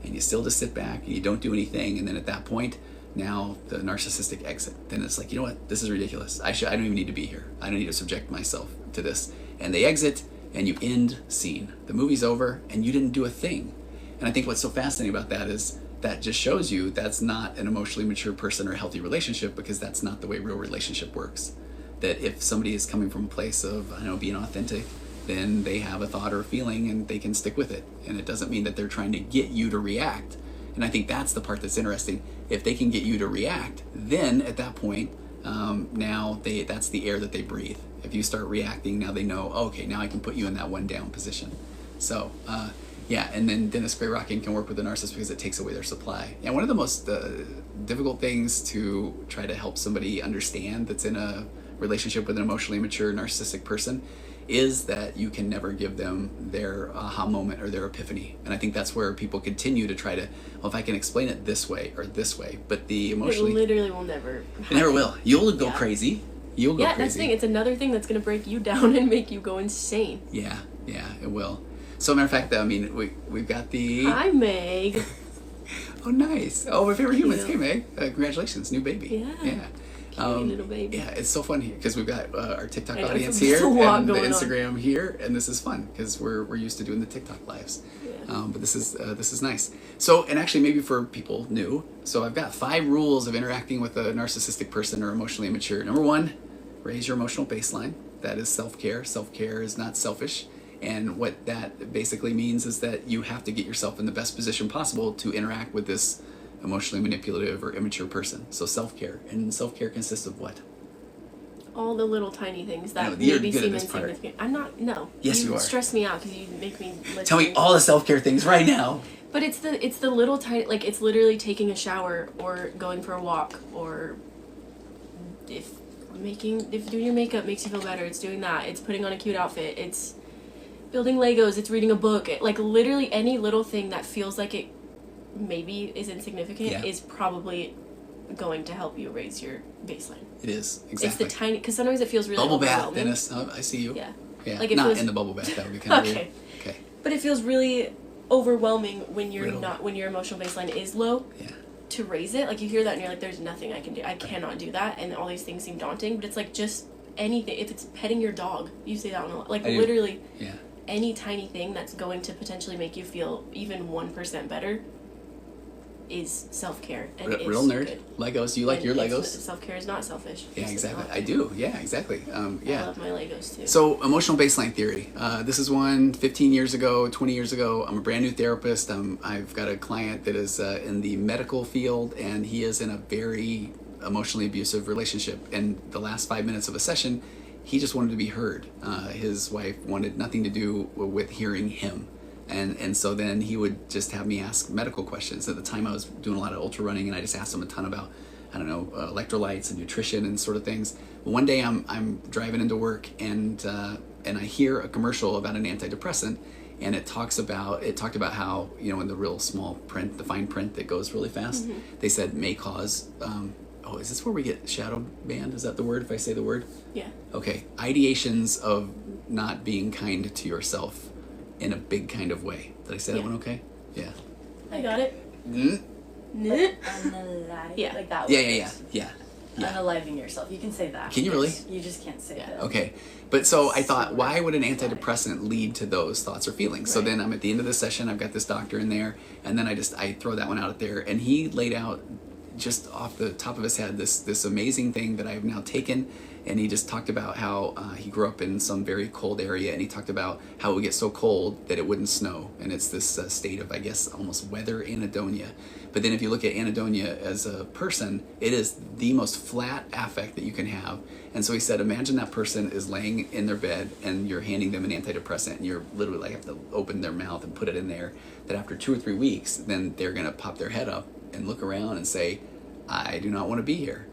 and you still just sit back and you don't do anything. And then at that point, now the narcissistic exit. Then it's like, you know what, this is ridiculous. I don't even need to be here. I don't need to subject myself to this. And they exit, and you end scene. The movie's over, and you didn't do a thing. And I think what's so fascinating about that is that just shows you that's not an emotionally mature person or a healthy relationship, because that's not the way real relationship works. That if somebody is coming from a place of, being authentic, then they have a thought or a feeling and they can stick with it. And it doesn't mean that they're trying to get you to react. And I think that's the part that's interesting. If they can get you to react, then at that point, now that's the air that they breathe. If you start reacting, now they know, okay, now I can put you in that one down position. So, and then Dennis Gray Rocking can work with the narcissist because it takes away their supply. And one of the most difficult things to try to help somebody understand that's in a relationship with an emotionally mature narcissistic person is that you can never give them their aha moment or their epiphany. And I think that's where people continue to try to, well, if I can explain it this way or this way, but the emotionally... It literally will never happen. It never will. You'll go crazy. You'll go crazy. Yeah, that's the thing. It's another thing that's going to break you down and make you go insane. Yeah, it will. So, matter of fact, we've got the... Hi, Meg. Oh, nice. Oh, my favorite humans. Hey, Meg. Congratulations. New baby. Yeah. Cute little baby. Yeah, it's so fun here because we've got our TikTok audience there's here a lot and the going Instagram here, and this is fun because we're used to doing the TikTok lives. Yeah. But this is nice. So, and actually, maybe for people new, so I've got 5 rules of interacting with a narcissistic person or emotionally immature. Number 1, raise your emotional baseline. That is self-care. Self-care is not selfish. And what that basically means is that you have to get yourself in the best position possible to interact with this emotionally manipulative or immature person. So self-care. And self-care consists of what? All the little tiny things that you're maybe good at seem this part. insignificant. I'm not, no. Yes, you are. Stress me out because you make me listen. Tell me all the self-care things right now. But it's the little tiny, like, it's literally taking a shower or going for a walk, or if doing your makeup makes you feel better, it's doing that. It's putting on a cute outfit. It's building Legos. It's reading a book. Like, literally any little thing that feels like it maybe is insignificant is probably going to help you raise your baseline. It is, exactly. It's the tiny, because sometimes it feels really bubble bath, overwhelming. Dennis. Oh, I see you. Yeah. Like not in the bubble bath. That would be kind of weird. Okay. But it feels really overwhelming when you're Real. when your emotional baseline is low. Yeah. To raise it, like, you hear that and you're like, there's nothing I can do. I cannot do that, and all these things seem daunting. But it's like, just anything. If it's petting your dog, you say that one a lot. Like, literally. Yeah. Any tiny thing that's going to potentially make you feel even 1% better is self-care. And it's real nerd. good. Legos. Do you like your Legos? Self-care is not selfish. Yeah, exactly. I do. Yeah, exactly. I love my Legos too. So, emotional baseline theory. This is one 15 years ago, 20 years ago. I'm a brand new therapist. I've got a client that is in the medical field, and he is in a very emotionally abusive relationship. And the last 5 minutes of a session, he just wanted to be heard. His wife wanted nothing to do with hearing him. And so then he would just have me ask medical questions. At the time I was doing a lot of ultra running, and I just asked him a ton about, electrolytes and nutrition and sort of things. But one day I'm driving into work, and I hear a commercial about an antidepressant, and it talked about how, in the real small print, the fine print that goes really fast, they said may cause, is this where we get shadow banned? Is that the word if I say the word? Yeah. Okay. Ideations of not being kind to yourself in a big kind of way. Did I say that one okay? Yeah. I got it. Yeah. Like that. Yeah. Unaliving yourself. You can say that. Can you really? You just can't say that. Okay. But so I thought, why would an antidepressant lead to those thoughts or feelings? So Right. then I'm at the end of the session, I've got this doctor in there, and then I throw that one out there, and he laid out just off the top of his head this amazing thing that I've now taken. And he just talked about how he grew up in some very cold area, and he talked about how it would get so cold that it wouldn't snow. And it's this state of, I guess, almost weather anhedonia. But then if you look at anhedonia as a person, it is the most flat affect that you can have. And so he said, imagine that person is laying in their bed, and you're handing them an antidepressant, and you're literally like have to open their mouth and put it in there, that after 2 or 3 weeks, then they're going to pop their head up and look around and say, I do not want to be here.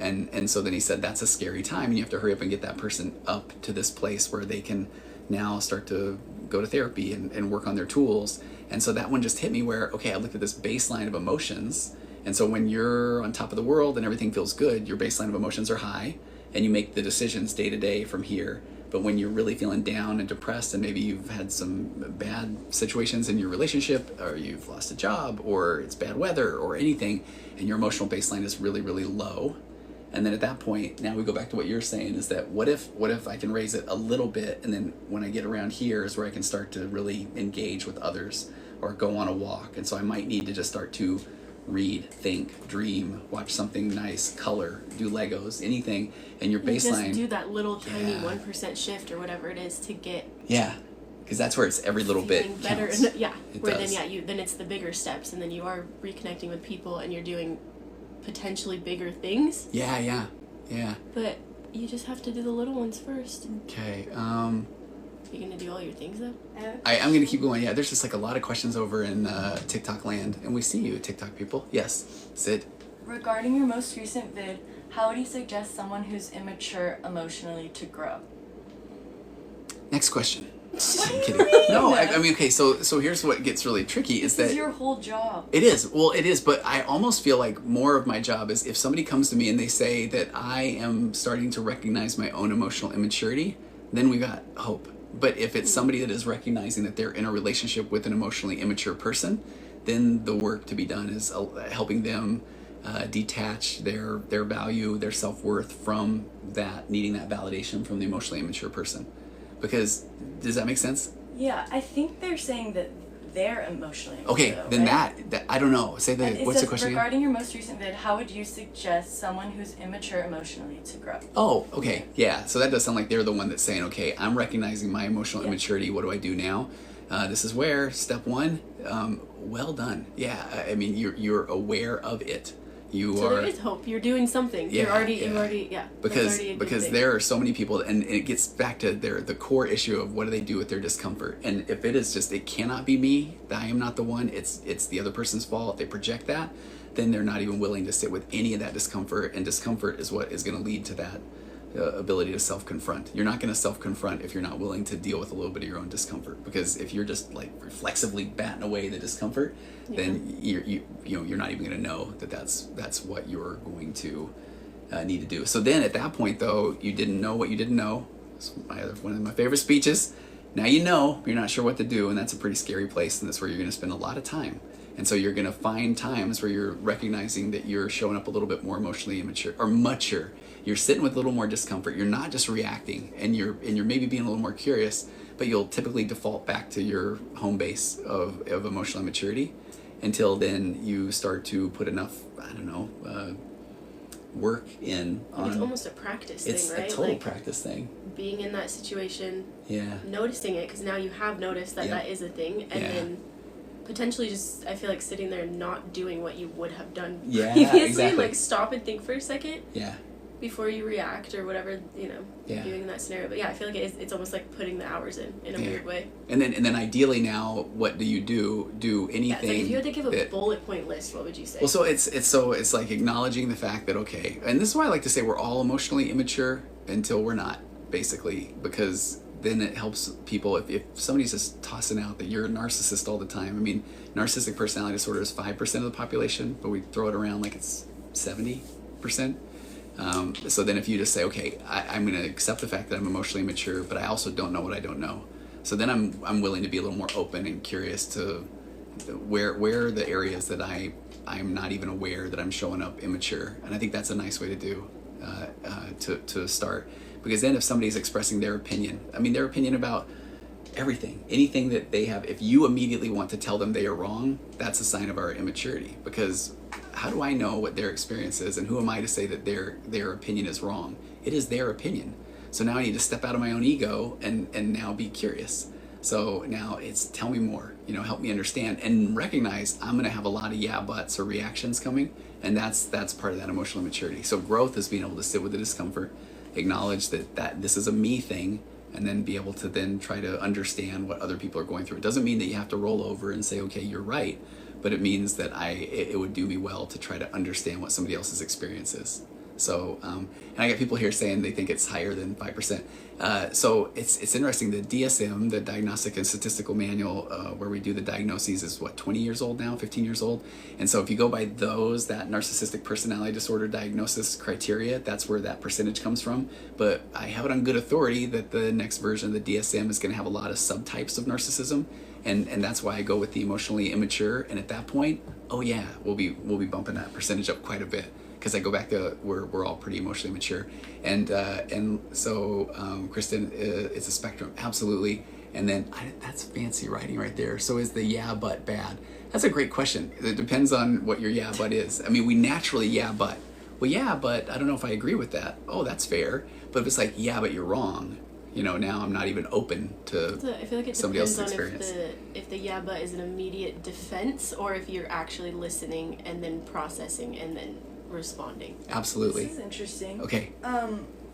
And so then he said, that's a scary time, and you have to hurry up and get that person up to this place where they can now start to go to therapy and work on their tools. And so that one just hit me where, okay, I looked at this baseline of emotions. And so when you're on top of the world and everything feels good, your baseline of emotions are high, and you make the decisions day to day from here. But when you're really feeling down and depressed, and maybe you've had some bad situations in your relationship, or you've lost a job, or it's bad weather, or anything, and your emotional baseline is really, really low, and then at that point, now we go back to what you're saying, is that what if I can raise it a little bit, and then when I get around here is where I can start to really engage with others or go on a walk. And so I might need to just start to read, think, dream, watch something nice, color, do Legos, anything, and your baseline. Just do that little tiny 1% shift or whatever it is to get. Yeah, because that's where it's every little bit better. counts. Yeah, It where does. then it's the bigger steps, and then you are reconnecting with people, and you're doing potentially bigger things. Yeah. But you just have to do the little ones first. Okay. You're gonna do all your things though. I'm going to keep going. Yeah, there's just like a lot of questions over in TikTok land, and we see you, TikTok people. Yes, Sid. Regarding your most recent vid, how would you suggest someone who's immature emotionally to grow? Next question. What do I'm you kidding. mean? No, I mean, okay, so here's what gets really tricky is This that is your whole job. it is. Well, it is, but I almost feel like more of my job is if somebody comes to me and they say that I am starting to recognize my own emotional immaturity, then we got hope. But if it's somebody that is recognizing that they're in a relationship with an emotionally immature person, then the work to be done is helping them detach their value, their self-worth from that, needing that validation from the emotionally immature person. Because, does that make sense? Yeah, I think they're saying that they're emotionally immature. Okay, though, then right? that I don't know. Say And that. it What's the says, question again? regarding your most recent vid, how would you suggest someone who's immature emotionally to grow? Oh, okay. Yeah. So that does sound like they're the one that's saying, okay, I'm recognizing my emotional Yeah. immaturity. What do I do now? This is where step one. Well done. Yeah. I mean, you're aware of it. You So are. there is hope. You're doing something. Yeah, You're already. yeah. That's Because already a good thing. there are so many people, and it gets back to the core issue of what do they do with their discomfort. And if it is just, it cannot be me, I am not the one, it's the other person's fault, they project that, then they're not even willing to sit with any of that discomfort, and discomfort is what is going to lead to that ability to self-confront. You're not going to self-confront if you're not willing to deal with a little bit of your own discomfort, because if you're just like reflexively batting away the discomfort, then you're not even going to know that that's what you're going to need to do. So then at that point, though, you didn't know what you didn't know. It's one of my favorite speeches. Now you know, you're not sure what to do, and that's a pretty scary place, and that's where you're going to spend a lot of time. And so you're going to find times where you're recognizing that you're showing up a little bit more emotionally immature or mature. You're sitting with a little more discomfort. You're not just reacting, and you're maybe being a little more curious, but you'll typically default back to your home base of emotional immaturity until then you start to put enough, I don't know, work in on. It's almost a practice It's thing, right? a total Like, practice thing. being in that situation, Yeah. noticing it, because now you have noticed that Yeah. that is a thing, and Yeah. then potentially just, I feel like sitting there not doing what you would have done Yeah, previously, exactly. like stop and think for a second Yeah. before you react or whatever, Yeah. you're doing in that scenario. But yeah, I feel like it's almost like putting the hours in a Yeah. weird way. And then ideally now, what do you do? Do anything? Yeah, it's like if you had to give a that- bullet point list, what would you say? Well, so it's like acknowledging the fact that, okay, and this is why I like to say we're all emotionally immature until we're not, basically, because then it helps people if somebody's just tossing out that you're a narcissist all the time. I mean, narcissistic personality disorder is 5% of the population, but we throw it around like it's 70%. So then if you just say, okay, I'm going to accept the fact that I'm emotionally immature, but I also don't know what I don't know. So then I'm willing to be a little more open and curious to where are the areas that I'm not even aware that I'm showing up immature. And I think that's a nice way to do, to start. Because then if somebody's expressing their opinion about everything, anything that they have, if you immediately want to tell them they are wrong, that's a sign of our immaturity. Because how do I know what their experience is, and who am I to say that their opinion is wrong? It is their opinion. So now I need to step out of my own ego and now be curious. So now it's tell me more, help me understand and recognize I'm going to have a lot of yeah buts or reactions coming, and that's part of that emotional maturity. So growth is being able to sit with the discomfort, acknowledge that this is a me thing, and then be able to then try to understand what other people are going through. It doesn't mean that you have to roll over and say, okay, you're right, but it means that it would do me well to try to understand what somebody else's experience is. So, and I got people here saying they think it's higher than 5%. So it's interesting. The DSM, the Diagnostic and Statistical Manual, where we do the diagnoses, is 20 years old now, 15 years old. And so if you go by that narcissistic personality disorder diagnosis criteria, that's where that percentage comes from. But I have it on good authority that the next version of the DSM is going to have a lot of subtypes of narcissism. And that's why I go with the emotionally immature. And at that point, oh yeah, we'll be bumping that percentage up quite a bit. Because I go back to we're all pretty emotionally mature, and so Kristen, it's a spectrum, absolutely. And then that's fancy writing right there. So is the yeah but bad? That's a great question. It depends on what your yeah but is. I mean, we naturally yeah but. Well, yeah, but I don't know if I agree with that. Oh, that's fair. But if it's like yeah, but you're wrong, now I'm not even open to I feel like it somebody else's depends on experience. if the yeah but is an immediate defense or if you're actually listening and then processing and then responding. Absolutely. This is interesting. Okay.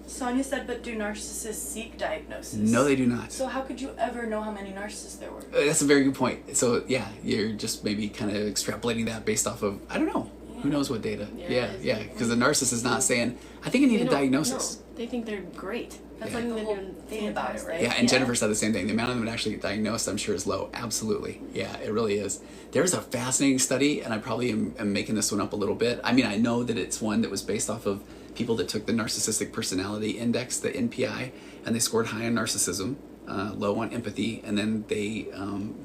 Sonia said, but do narcissists seek diagnosis? No, they do not. So how could you ever know how many narcissists there were? That's a very good point. So yeah, you're just maybe kind of extrapolating that based off of, I don't know. Yeah. Who knows what data? Yeah, Yeah. Because the narcissist is not saying, I think I need a diagnosis. No, they think they're great. That's Yeah. like The they're whole doing thing about it, right? Yeah, and Jennifer said the same thing. The amount of them that actually get diagnosed, I'm sure, is low. Absolutely. Yeah, it really is. There's a fascinating study, and I probably am making this one up a little bit. I mean, I know that it's one that was based off of people that took the Narcissistic Personality Index, the NPI, and they scored high on narcissism, low on empathy, and then they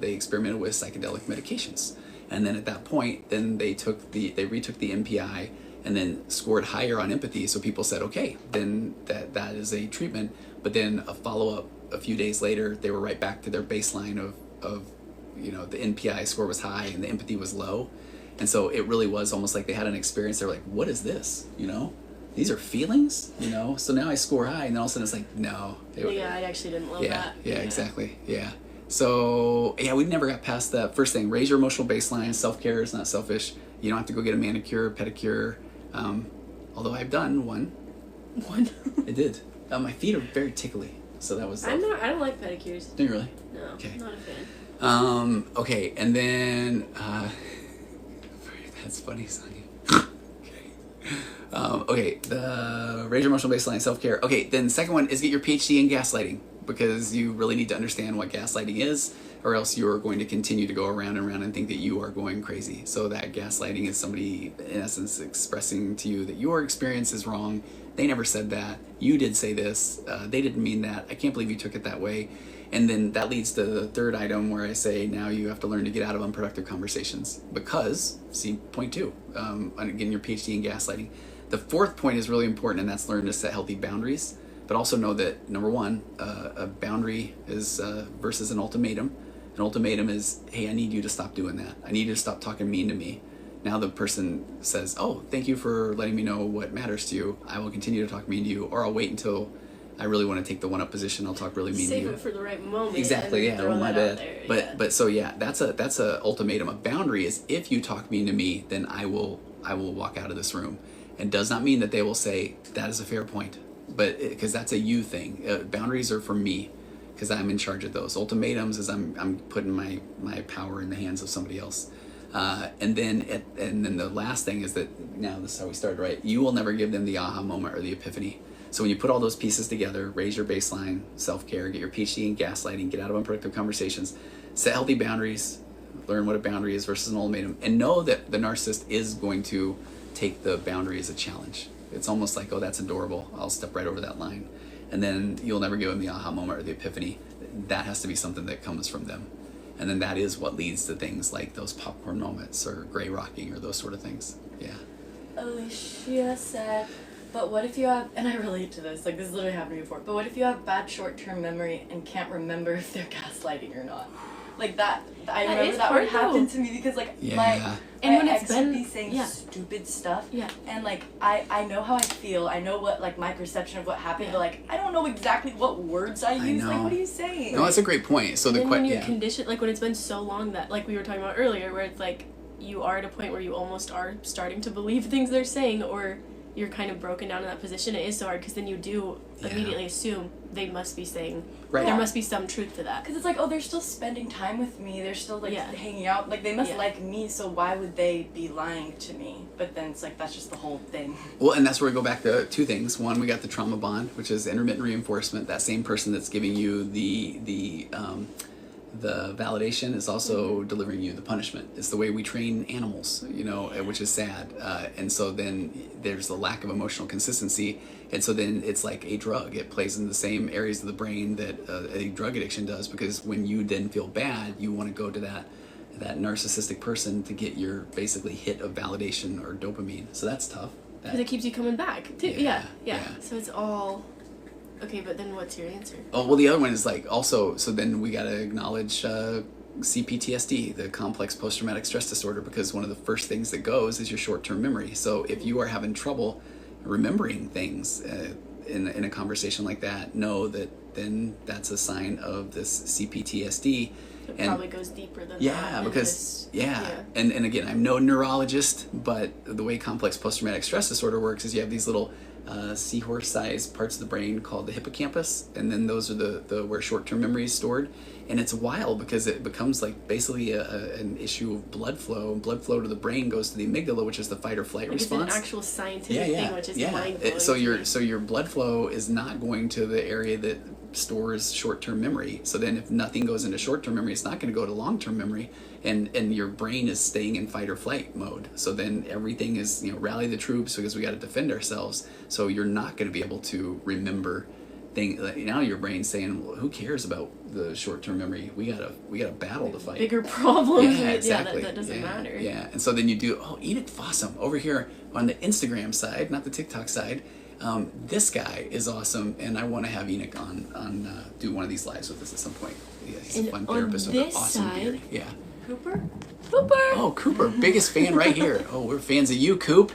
experimented with psychedelic medications. And then at that point, then they retook the NPI and then scored higher on empathy. So people said, okay, then that is a treatment. But then a follow-up a few days later, they were right back to their baseline of the NPI score was high and the empathy was low. And so it really was almost like they had an experience. They were like, what is this? These are feelings, So now I score high, and then all of a sudden it's like, no. Yeah, I actually didn't love that. Yeah, exactly. Yeah. So, yeah, we never got past that. First thing, raise your emotional baseline. Self-care is not selfish. You don't have to go get a manicure, pedicure. Although I've done one. One? I did. My feet are very tickly. So that was... I don't like pedicures. Do you really? No, Okay. not a fan. Okay, and then... that's funny, Sonia. Okay, the raise your emotional baseline, self-care. Okay, then the second one is get your PhD in gaslighting, because you really need to understand what gaslighting is, or else you're going to continue to go around and around and think that you are going crazy. So that gaslighting is somebody, in essence, expressing to you that your experience is wrong. They never said that. You did say this. They didn't mean that. I can't believe you took it that way. And then that leads to the third item where I say now you have to learn to get out of unproductive conversations because, see, point 2, getting your PhD in gaslighting. The fourth point is really important, and that's learn to set healthy boundaries. But also know that, number one, a boundary is versus an ultimatum. An ultimatum is, hey, I need you to stop doing that. I need you to stop talking mean to me. Now the person says, oh, thank you for letting me know what matters to you. I will continue to talk mean to you, or I'll wait until I really want to take the one-up position. I'll talk really mean to you. Save it for the right moment. Exactly, yeah, throw my that out bad. there, But so yeah, that's a ultimatum. A boundary is if you talk mean to me, then I will walk out of this room. And does not mean that they will say that is a fair point, but because that's a you thing. Boundaries are for me because I'm in charge of those. Ultimatums is I'm putting my power in the hands of somebody else. And then the last thing is that now this is how we started, right? You will never give them the aha moment or the epiphany. So when you put all those pieces together, raise your baseline, self-care, get your PhD in gaslighting, get out of unproductive conversations, set healthy boundaries, learn what a boundary is versus an ultimatum, and know that the narcissist is going to take the boundary as a challenge. It's almost like, oh, that's adorable. I'll step right over that line. And then you'll never give them the aha moment or the epiphany. That has to be something that comes from them. And then that is what leads to things like those popcorn moments or gray rocking or those sort of things. Yeah. Alicia said, but what if you have, and I relate to this, like this has literally happened before, but what if you have bad short-term memory and can't remember if they're gaslighting or not? Like that, I remember that would happen to me because like my ex would be saying stupid stuff, and like I know how I feel, I know what like my perception of what happened, but like I don't know exactly what words I use. Like, what are you saying? No, that's a great point. So and when you're conditioned, like when it's been so long that, like we were talking about earlier, where it's like you are at a point where you almost are starting to believe things they're saying, or you're kind of broken down in that position. It is so hard because then you do immediately assume they must be saying, Right. there must be some truth to that. Because it's like, oh, they're still spending time with me. They're still, like, Yeah. hanging out. Like, they must Yeah. like me, so why would they be lying to me? But then it's like, that's just the whole thing. Well, and that's where we go back to two things. One, we got the trauma bond, which is intermittent reinforcement. That same person that's giving you the validation is also delivering you the punishment. It's the way we train animals, you know, which is sad. And so then there's a lack of emotional consistency. And so then it's like a drug. It plays in the same areas of the brain that a drug addiction does, because when you then feel bad, you want to go to that narcissistic person to get your basically hit of validation or dopamine. So that's tough. Because it keeps you coming back, too. Yeah, Yeah. yeah. So it's all... Okay, but then what's your answer? Oh, well, the other one is like also, so then we got to acknowledge CPTSD, the complex post-traumatic stress disorder, because one of the first things that goes is your short-term memory. So if you are having trouble remembering things in a conversation like that, know that then that's a sign of this CPTSD. It And probably goes deeper than that. yeah, and because just- and again, I'm no neurologist, but the way complex post-traumatic stress disorder works is you have these little seahorse-sized parts of the brain called the hippocampus, and then those are the where short-term memory is stored. And it's wild because it becomes like basically an issue of blood flow. Blood flow to the brain goes to the amygdala, which is the fight or flight Like response. it's an actual scientific thing, which is mind-blowing. So your blood flow is not going to the area that stores short-term memory. So then if nothing goes into short-term memory, it's not going to go to long-term memory, and your brain is staying in fight or flight mode. So then everything is, rally the troops because we got to defend ourselves. So you're not going to be able to remember things. Now your brain's saying, well, who cares about the short-term memory? We got a battle to fight. Bigger problems. Yeah, exactly. That doesn't matter. Yeah, and so then you do, Enid Fossum over here on the Instagram side, not the TikTok side. This guy is awesome, and I want to have Enoch on do one of these lives with us at some point. Yeah, he's And a fun on therapist with an this awesome side- beard. Yeah. Cooper? Oh, Cooper, biggest fan right here. Oh, we're fans of you, Coop.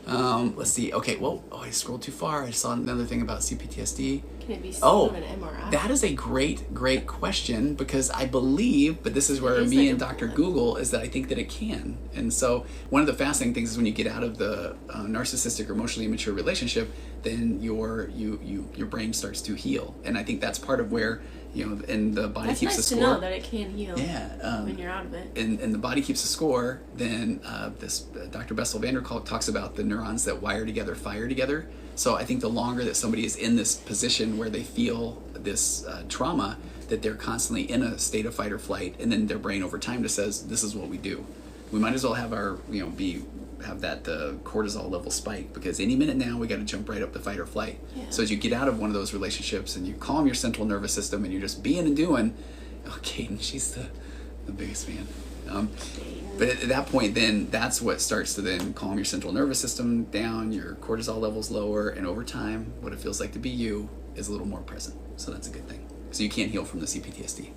Let's see. Okay, whoa. Oh, I scrolled too far. I saw another thing about CPTSD. Can it be seen Oh, on an MRI? that is a great question, because I believe, but this is where is me like and a Dr. blood. Google is that I think that it can. And so one of the fascinating things is when you get out of the narcissistic or emotionally immature relationship, then your brain starts to heal. And I think that's part of where, and the body That's keeps nice the to score. know that it can heal Yeah. when you're out of it. And the body keeps a score, then this Dr. Bessel van der Kolk talks about the neurons that wire together fire together. So I think the longer that somebody is in this position where they feel this trauma, that they're constantly in a state of fight or flight, and then their brain over time just says, this is what we do. We might as well have our, have that cortisol level spike, because any minute now we got to jump right up to fight or flight. Yeah. So as you get out of one of those relationships and you calm your central nervous system and you're just being and doing, Kaden, she's the biggest fan. But at that point, then that's what starts to then calm your central nervous system down, your cortisol levels lower, and over time, what it feels like to be you is a little more present. So that's a good thing. So you can't heal from the CPTSD.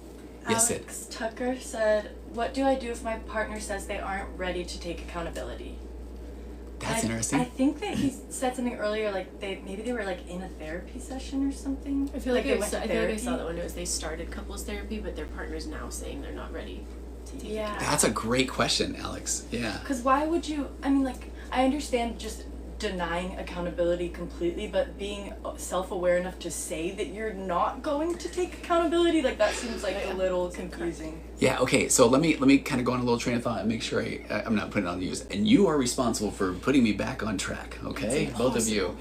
Yes, Sid. Alex Tucker said, what do I do if my partner says they aren't ready to take accountability? That's I interesting. think that he said something earlier, like maybe they were like in a therapy session or something. I feel like, they I went to feel like I therapy. saw that one. It was they started couples therapy, but their partner's now saying they're not ready to take Yeah. That's a great question, Alex. Yeah. Because why would you? I mean, like, I understand just denying accountability completely, but being self-aware enough to say that you're not going to take accountability, like that seems like a little confusing. Yeah, okay, so let me kind of go on a little train of thought and make sure I'm not putting it on you. And you are responsible for putting me back on track, okay? Both of you.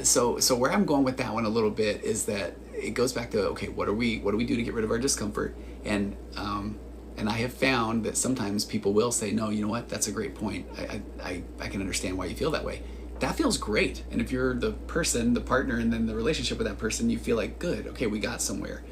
So where I'm going with that one a little bit is that it goes back to, okay, what do we do to get rid of our discomfort? And I have found that sometimes people will say, no, you know what, that's a great point. I can understand why you feel that way. That feels great. And if you're the person, the partner, and then the relationship with that person, you feel like, good, okay, we got somewhere.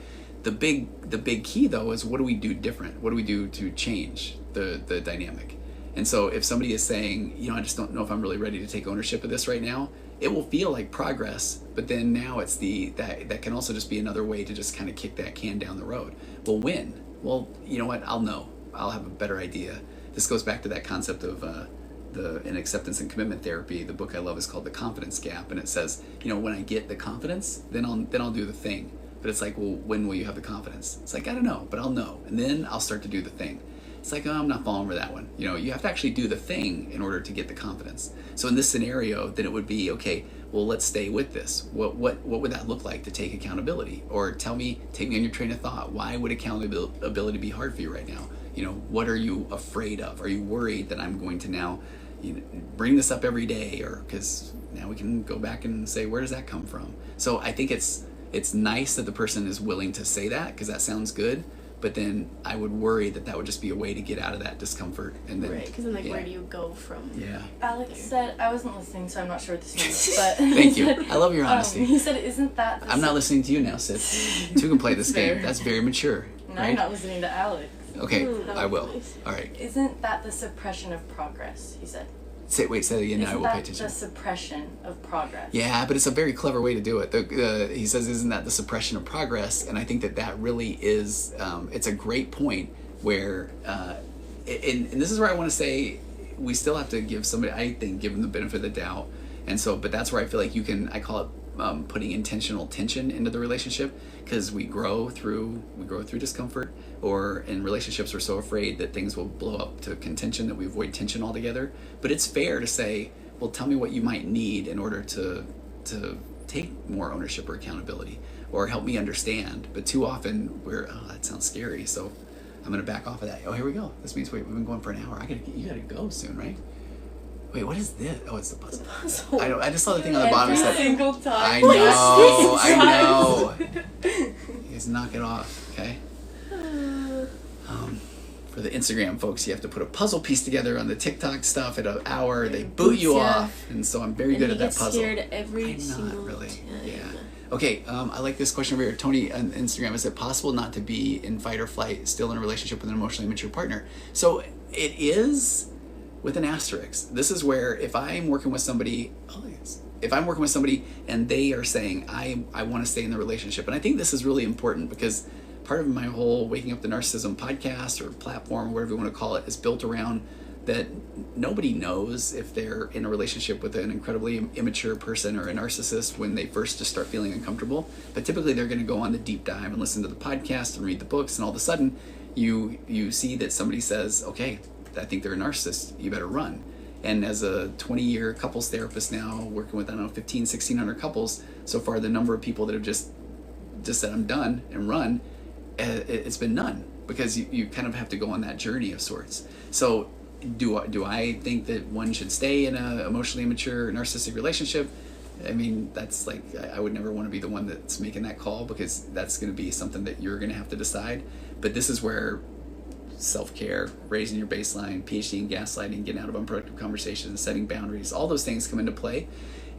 The big key though is, what do we do different? What do we do to change the dynamic? And so if somebody is saying, I just don't know if I'm really ready to take ownership of this right now, it will feel like progress, but then now it's that can also just be another way to just kind of kick that can down the road. Well, when? Well, you know what? I'll know. I'll have a better idea. This goes back to that concept of in acceptance and commitment therapy. The book I love is called The Confidence Gap, and it says, when I get the confidence, then I'll do the thing. But it's like, well, when will you have the confidence? It's like, I don't know, but I'll know, and then I'll start to do the thing. It's like, I'm not falling for that one. You have to actually do the thing in order to get the confidence. So in this scenario, then it would be, okay, well, let's stay with this. What would that look like to take accountability? Or take me on your train of thought. Why would accountability be hard for you right now? What are you afraid of? Are you worried that I'm going to now bring this up every day? Or because now we can go back and say, where does that come from? So I think it's nice that the person is willing to say that, because that sounds good. But then I would worry that would just be a way to get out of that discomfort. And then, right, because then where do you go from? Yeah. Alex said, I wasn't listening, so I'm not sure what this means, but... Thank you. I love your honesty. He said, isn't that... I'm not listening to you now, Sis. Two can play this game. That's very mature. No, right? I'm not listening to Alex. Okay, I will. All right. Isn't that the suppression of progress, he said. Say it again, now I will pay attention. The suppression of progress? Yeah, but it's a very clever way to do it. He says, isn't that the suppression of progress? And I think that really is, it's a great point where, and this is where I want to say, we still have to give somebody, I think, give them the benefit of the doubt. And so, but that's where I feel like I call it putting intentional tension into the relationship, because we grow through discomfort, or in relationships we're so afraid that things will blow up to contention that we avoid tension altogether. But it's fair to say, well, tell me what you might need in order to take more ownership or accountability, or help me understand. But too often that sounds scary, so I'm gonna back off of that. Oh, here we go. This means we've been going for an hour. You gotta go soon, right? Wait, what is this? Oh, it's the puzzle. I just saw the thing on the bottom. Every single time. I know. You guys knock it off, okay? For the Instagram folks, you have to put a puzzle piece together. On the TikTok stuff at an hour, they boot you off, and so I'm very good at that puzzle. Scared every single really. time. Yeah. Okay, I like this question over here. Tony on Instagram, is it possible not to be in fight or flight, still in a relationship with an emotionally immature partner? So it is, with an asterisk. This is where if I'm working with somebody, and they are saying, I want to stay in the relationship. And I think this is really important, because part of my whole Waking Up to Narcissism podcast or platform, or whatever you want to call it, is built around that nobody knows if they're in a relationship with an incredibly immature person or a narcissist when they first just start feeling uncomfortable. But typically they're going to go on the deep dive and listen to the podcast and read the books, and all of a sudden you see that somebody says, okay, I think they're a narcissist, you better run. And as a 20-year couples therapist now, working with, 1,600 couples, so far the number of people that have just said, I'm done, and run, it's been none, because you kind of have to go on that journey of sorts. So do I think that one should stay in an emotionally immature narcissistic relationship? I mean, that's like, I would never want to be the one that's making that call, because that's going to be something that you're going to have to decide. But this is where self-care, raising your baseline, PhD in gaslighting, getting out of unproductive conversations, setting boundaries, all those things come into play.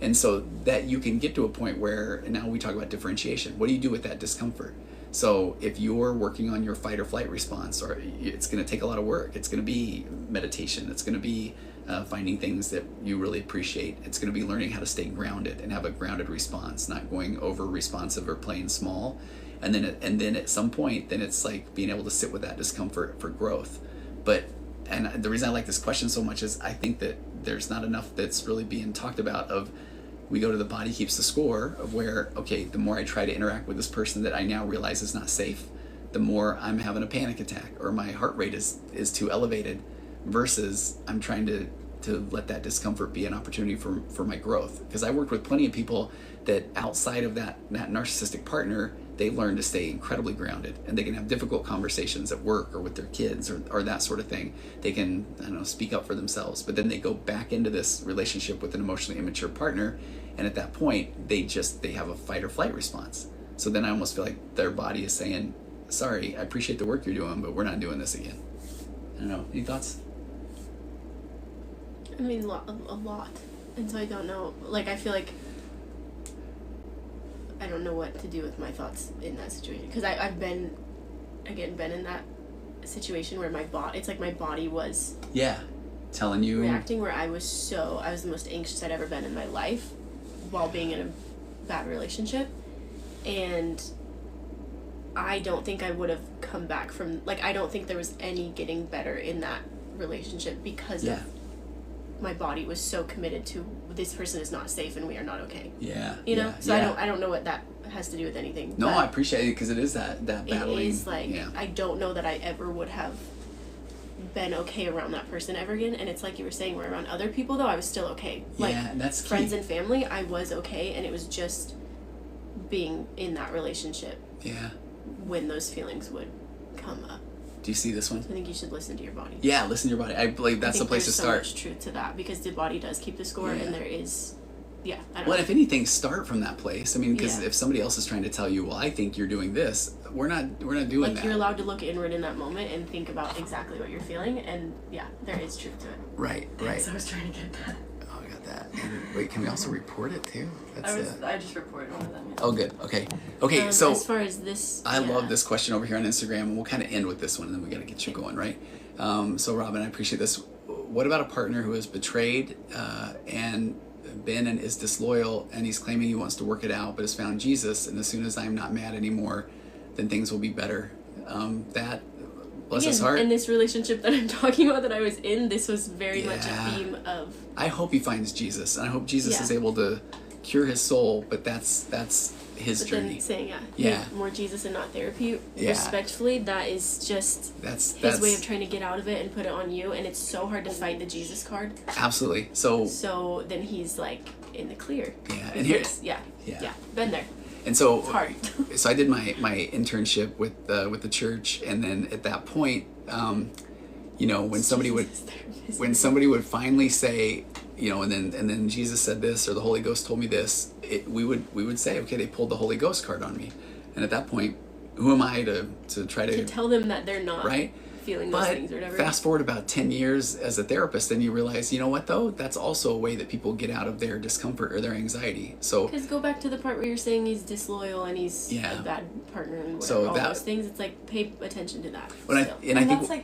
And so that you can get to a point where, and now we talk about differentiation. What do you do with that discomfort? So if you're working on your fight or flight response, or it's going to take a lot of work, it's going to be meditation, it's going to be finding things that you really appreciate, it's going to be learning how to stay grounded and have a grounded response, not going over responsive or playing small. And then at some point, then it's like being able to sit with that discomfort for growth. And the reason I like this question so much is I think that there's not enough that's really being talked about of, we go to the body keeps the score of where, okay, the more I try to interact with this person that I now realize is not safe, the more I'm having a panic attack, or my heart rate is too elevated, versus I'm trying to let that discomfort be an opportunity for my growth. Because I worked with plenty of people that outside of that narcissistic partner, they learn to stay incredibly grounded, and they can have difficult conversations at work or with their kids or that sort of thing. They can, speak up for themselves, but then they go back into this relationship with an emotionally immature partner, and at that point, they have a fight or flight response. So then I almost feel like their body is saying, sorry, I appreciate the work you're doing, but we're not doing this again. I don't know. Any thoughts? I mean, a lot. And so I don't know. Like, I feel like I don't know what to do with my thoughts in that situation. Because I've been in that situation where it's like my body was... Yeah. Telling you... reacting, where I was the most anxious I'd ever been in my life while being in a bad relationship. And I don't think I would have come back from... Like, I don't think there was any getting better in that relationship because of my body was so committed to, this person is not safe and we are not okay. Yeah. You know? So I don't know what that has to do with anything. No, I appreciate it, because it is that battling. It is like, I don't know that I ever would have been okay around that person ever again. And it's like you were saying, where around other people though, I was still okay. Like, yeah, that's key. friends and family, I was okay, and it was just being in that relationship. Yeah. When those feelings would come up. Do you see this one? I think you should listen to your body. Yeah, listen to your body. I believe that's the place to start. There's so much truth to that, because the body does keep the score, and there is, I don't well, know. if anything, start from that place. I mean, because Yeah. if somebody else is trying to tell you, well, I think you're doing this, we're not doing like, that. you're allowed to look inward in that moment and think about exactly what you're feeling, and there is truth to it. Right. So I was trying to get that. Oh, I got that. And wait, can we also report it too? I just reported one of them. Yeah. Oh, good. Okay. So as far as this, I love this question over here on Instagram, and we'll kind of end with this one, and then we got to get you going, right? So Robin, I appreciate this. What about a partner who has betrayed and been and is disloyal, and he's claiming he wants to work it out, but has found Jesus, and as soon as I'm not mad anymore, then things will be better. That, bless his heart. In this relationship that I'm talking about that I was in, this was very much a theme of... I hope he finds Jesus, and I hope Jesus is able to cure his soul, but that's his journey. Then saying, more Jesus and not therapy, respectfully, that is just that's his way of trying to get out of it and put it on you, and it's so hard to fight the Jesus card. Absolutely. So then he's like in the clear. Yeah, and here's been there. And so it's hard. So I did my internship with the church, and then at that point, when somebody would finally say, and then Jesus said this, or the Holy Ghost told me this, we would say, okay, they pulled the Holy Ghost card on me, and at that point, who am I to try to tell them that they're not feeling those things or whatever. Fast forward about 10 years as a therapist, and you realize, you know what though, that's also a way that people get out of their discomfort or their anxiety. So because go back to the part where you're saying he's disloyal and he's a bad partner and whatever, all those things, it's like, pay attention to that.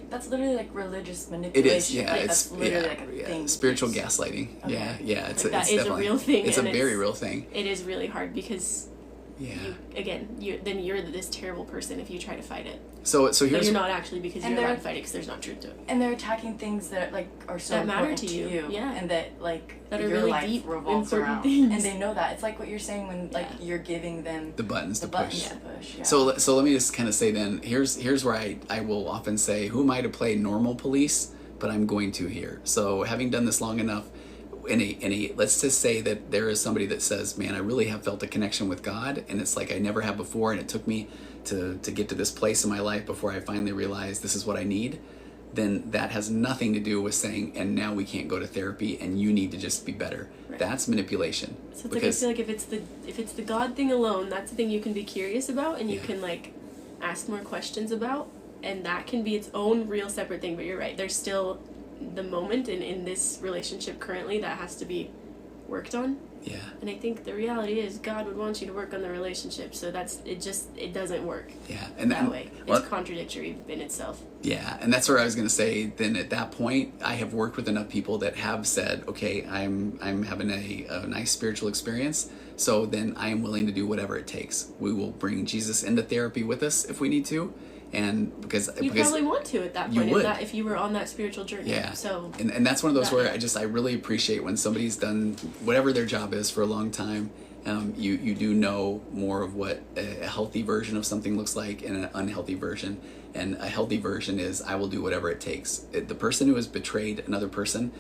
That's literally like religious manipulation. It is, like, that's literally like a thing. Spiritual gaslighting. Okay. It's like, it's is a real thing. It's a very real thing. It is really hard because you're this terrible person if you try to fight it. So here's, but you're not actually, because you're allowed to fight it because there's not truth to it. And they're attacking things that are so that matter important to you, and that that are your really life deep, revolves around. Things. And they know that. It's like what you're saying when you're giving them the buttons to push. Yeah. So let me just kind of say then, here's where I will often say, who am I to play normal police? But I'm going to here. So having done this long enough, let's just say that there is somebody that says, man, I really have felt a connection with God, and it's like I never have before, and it took me to get to this place in my life before I finally realized this is what I need. Then that has nothing to do with saying, and now we can't go to therapy, and you need to just be better. Right. That's manipulation. So it's like, I feel like if it's the God thing alone, that's the thing you can be curious about, and you can like ask more questions about, and that can be its own real separate thing. But you're right, there's still the moment in this relationship currently that has to be worked on. Yeah. And I think the reality is God would want you to work on the relationship, so it doesn't work. Yeah. And that way. It's contradictory in itself. Yeah, and that's where I was going to say, then at that point, I have worked with enough people that have said, okay, I'm having a nice spiritual experience, so then I am willing to do whatever it takes. We will bring Jesus into therapy with us if we need to. And because probably want to at that point, if you were on that spiritual journey. Yeah. So and that's one of those where I really appreciate when somebody's done whatever their job is for a long time. You do know more of what a healthy version of something looks like and an unhealthy version. And a healthy version is, I will do whatever it takes. The person who has betrayed another person,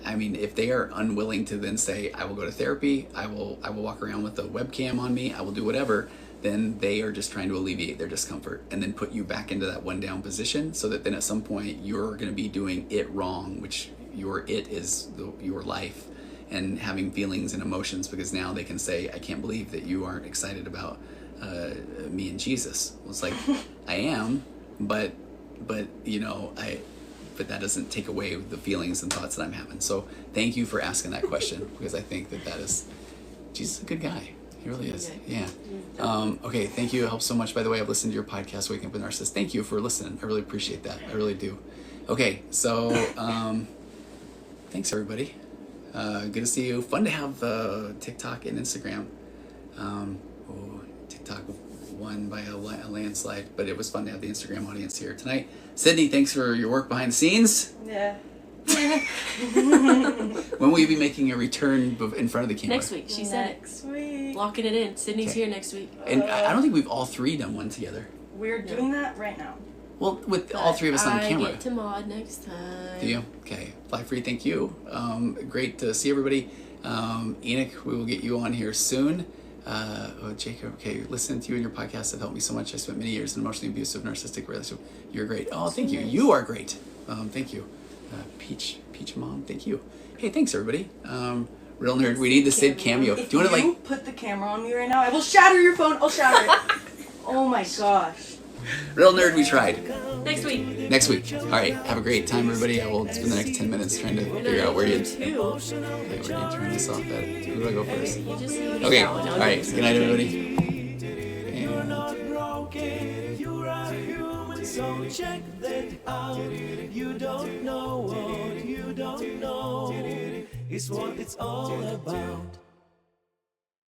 I mean, if they are unwilling to then say, I will go to therapy, I will walk around with a webcam on me, I will do whatever, then they are just trying to alleviate their discomfort and then put you back into that one down position, so that then at some point you're going to be doing it wrong, which your it is your life, and having feelings and emotions, because now they can say, I can't believe that you aren't excited about me and Jesus. Well, it's like, I am, but but that doesn't take away the feelings and thoughts that I'm having. So thank you for asking that question, because I think that is, Jesus is a good guy. He really is. Yeah. Okay, thank you. It helps so much. By the way, I've listened to your podcast, Waking Up with Narcissist. Thank you for listening. I really appreciate that. I really do. Okay, so thanks, everybody. Good to see you. Fun to have TikTok and Instagram. TikTok won by a landslide, but it was fun to have the Instagram audience here tonight. Sydney, thanks for your work behind the scenes. Yeah. When will you be making a return in front of the camera? Next week. She said next week. Locking it in. Sydney's here next week. And I don't think we've all three done one together. We're doing that right now. Well, with all three of us on camera. I get to mod next time. Do you? Okay. Fly free, thank you. Great to see everybody. Enoch, we will get you on here soon. Jacob, okay, listening to you and your podcast have helped me so much. I spent many years in an emotionally abusive narcissistic relationship. You're great. Oh, thank you. You are great. Thank you. Peach Mom, thank you. Hey, thanks everybody. Real Nerd, we need the Sid cameo. If Do you want to put the camera on me right now, I will shatter your phone. I'll shatter it. Oh my gosh. Real Nerd, we tried. Next week. Next week. All right. Have a great time, everybody. I will spend the next 10 minutes trying to figure out where you. Okay, where do you turn this off at? Who do I go first? Okay. All right. Good night, everybody. So check that out. You don't know what you don't know is what it's all about.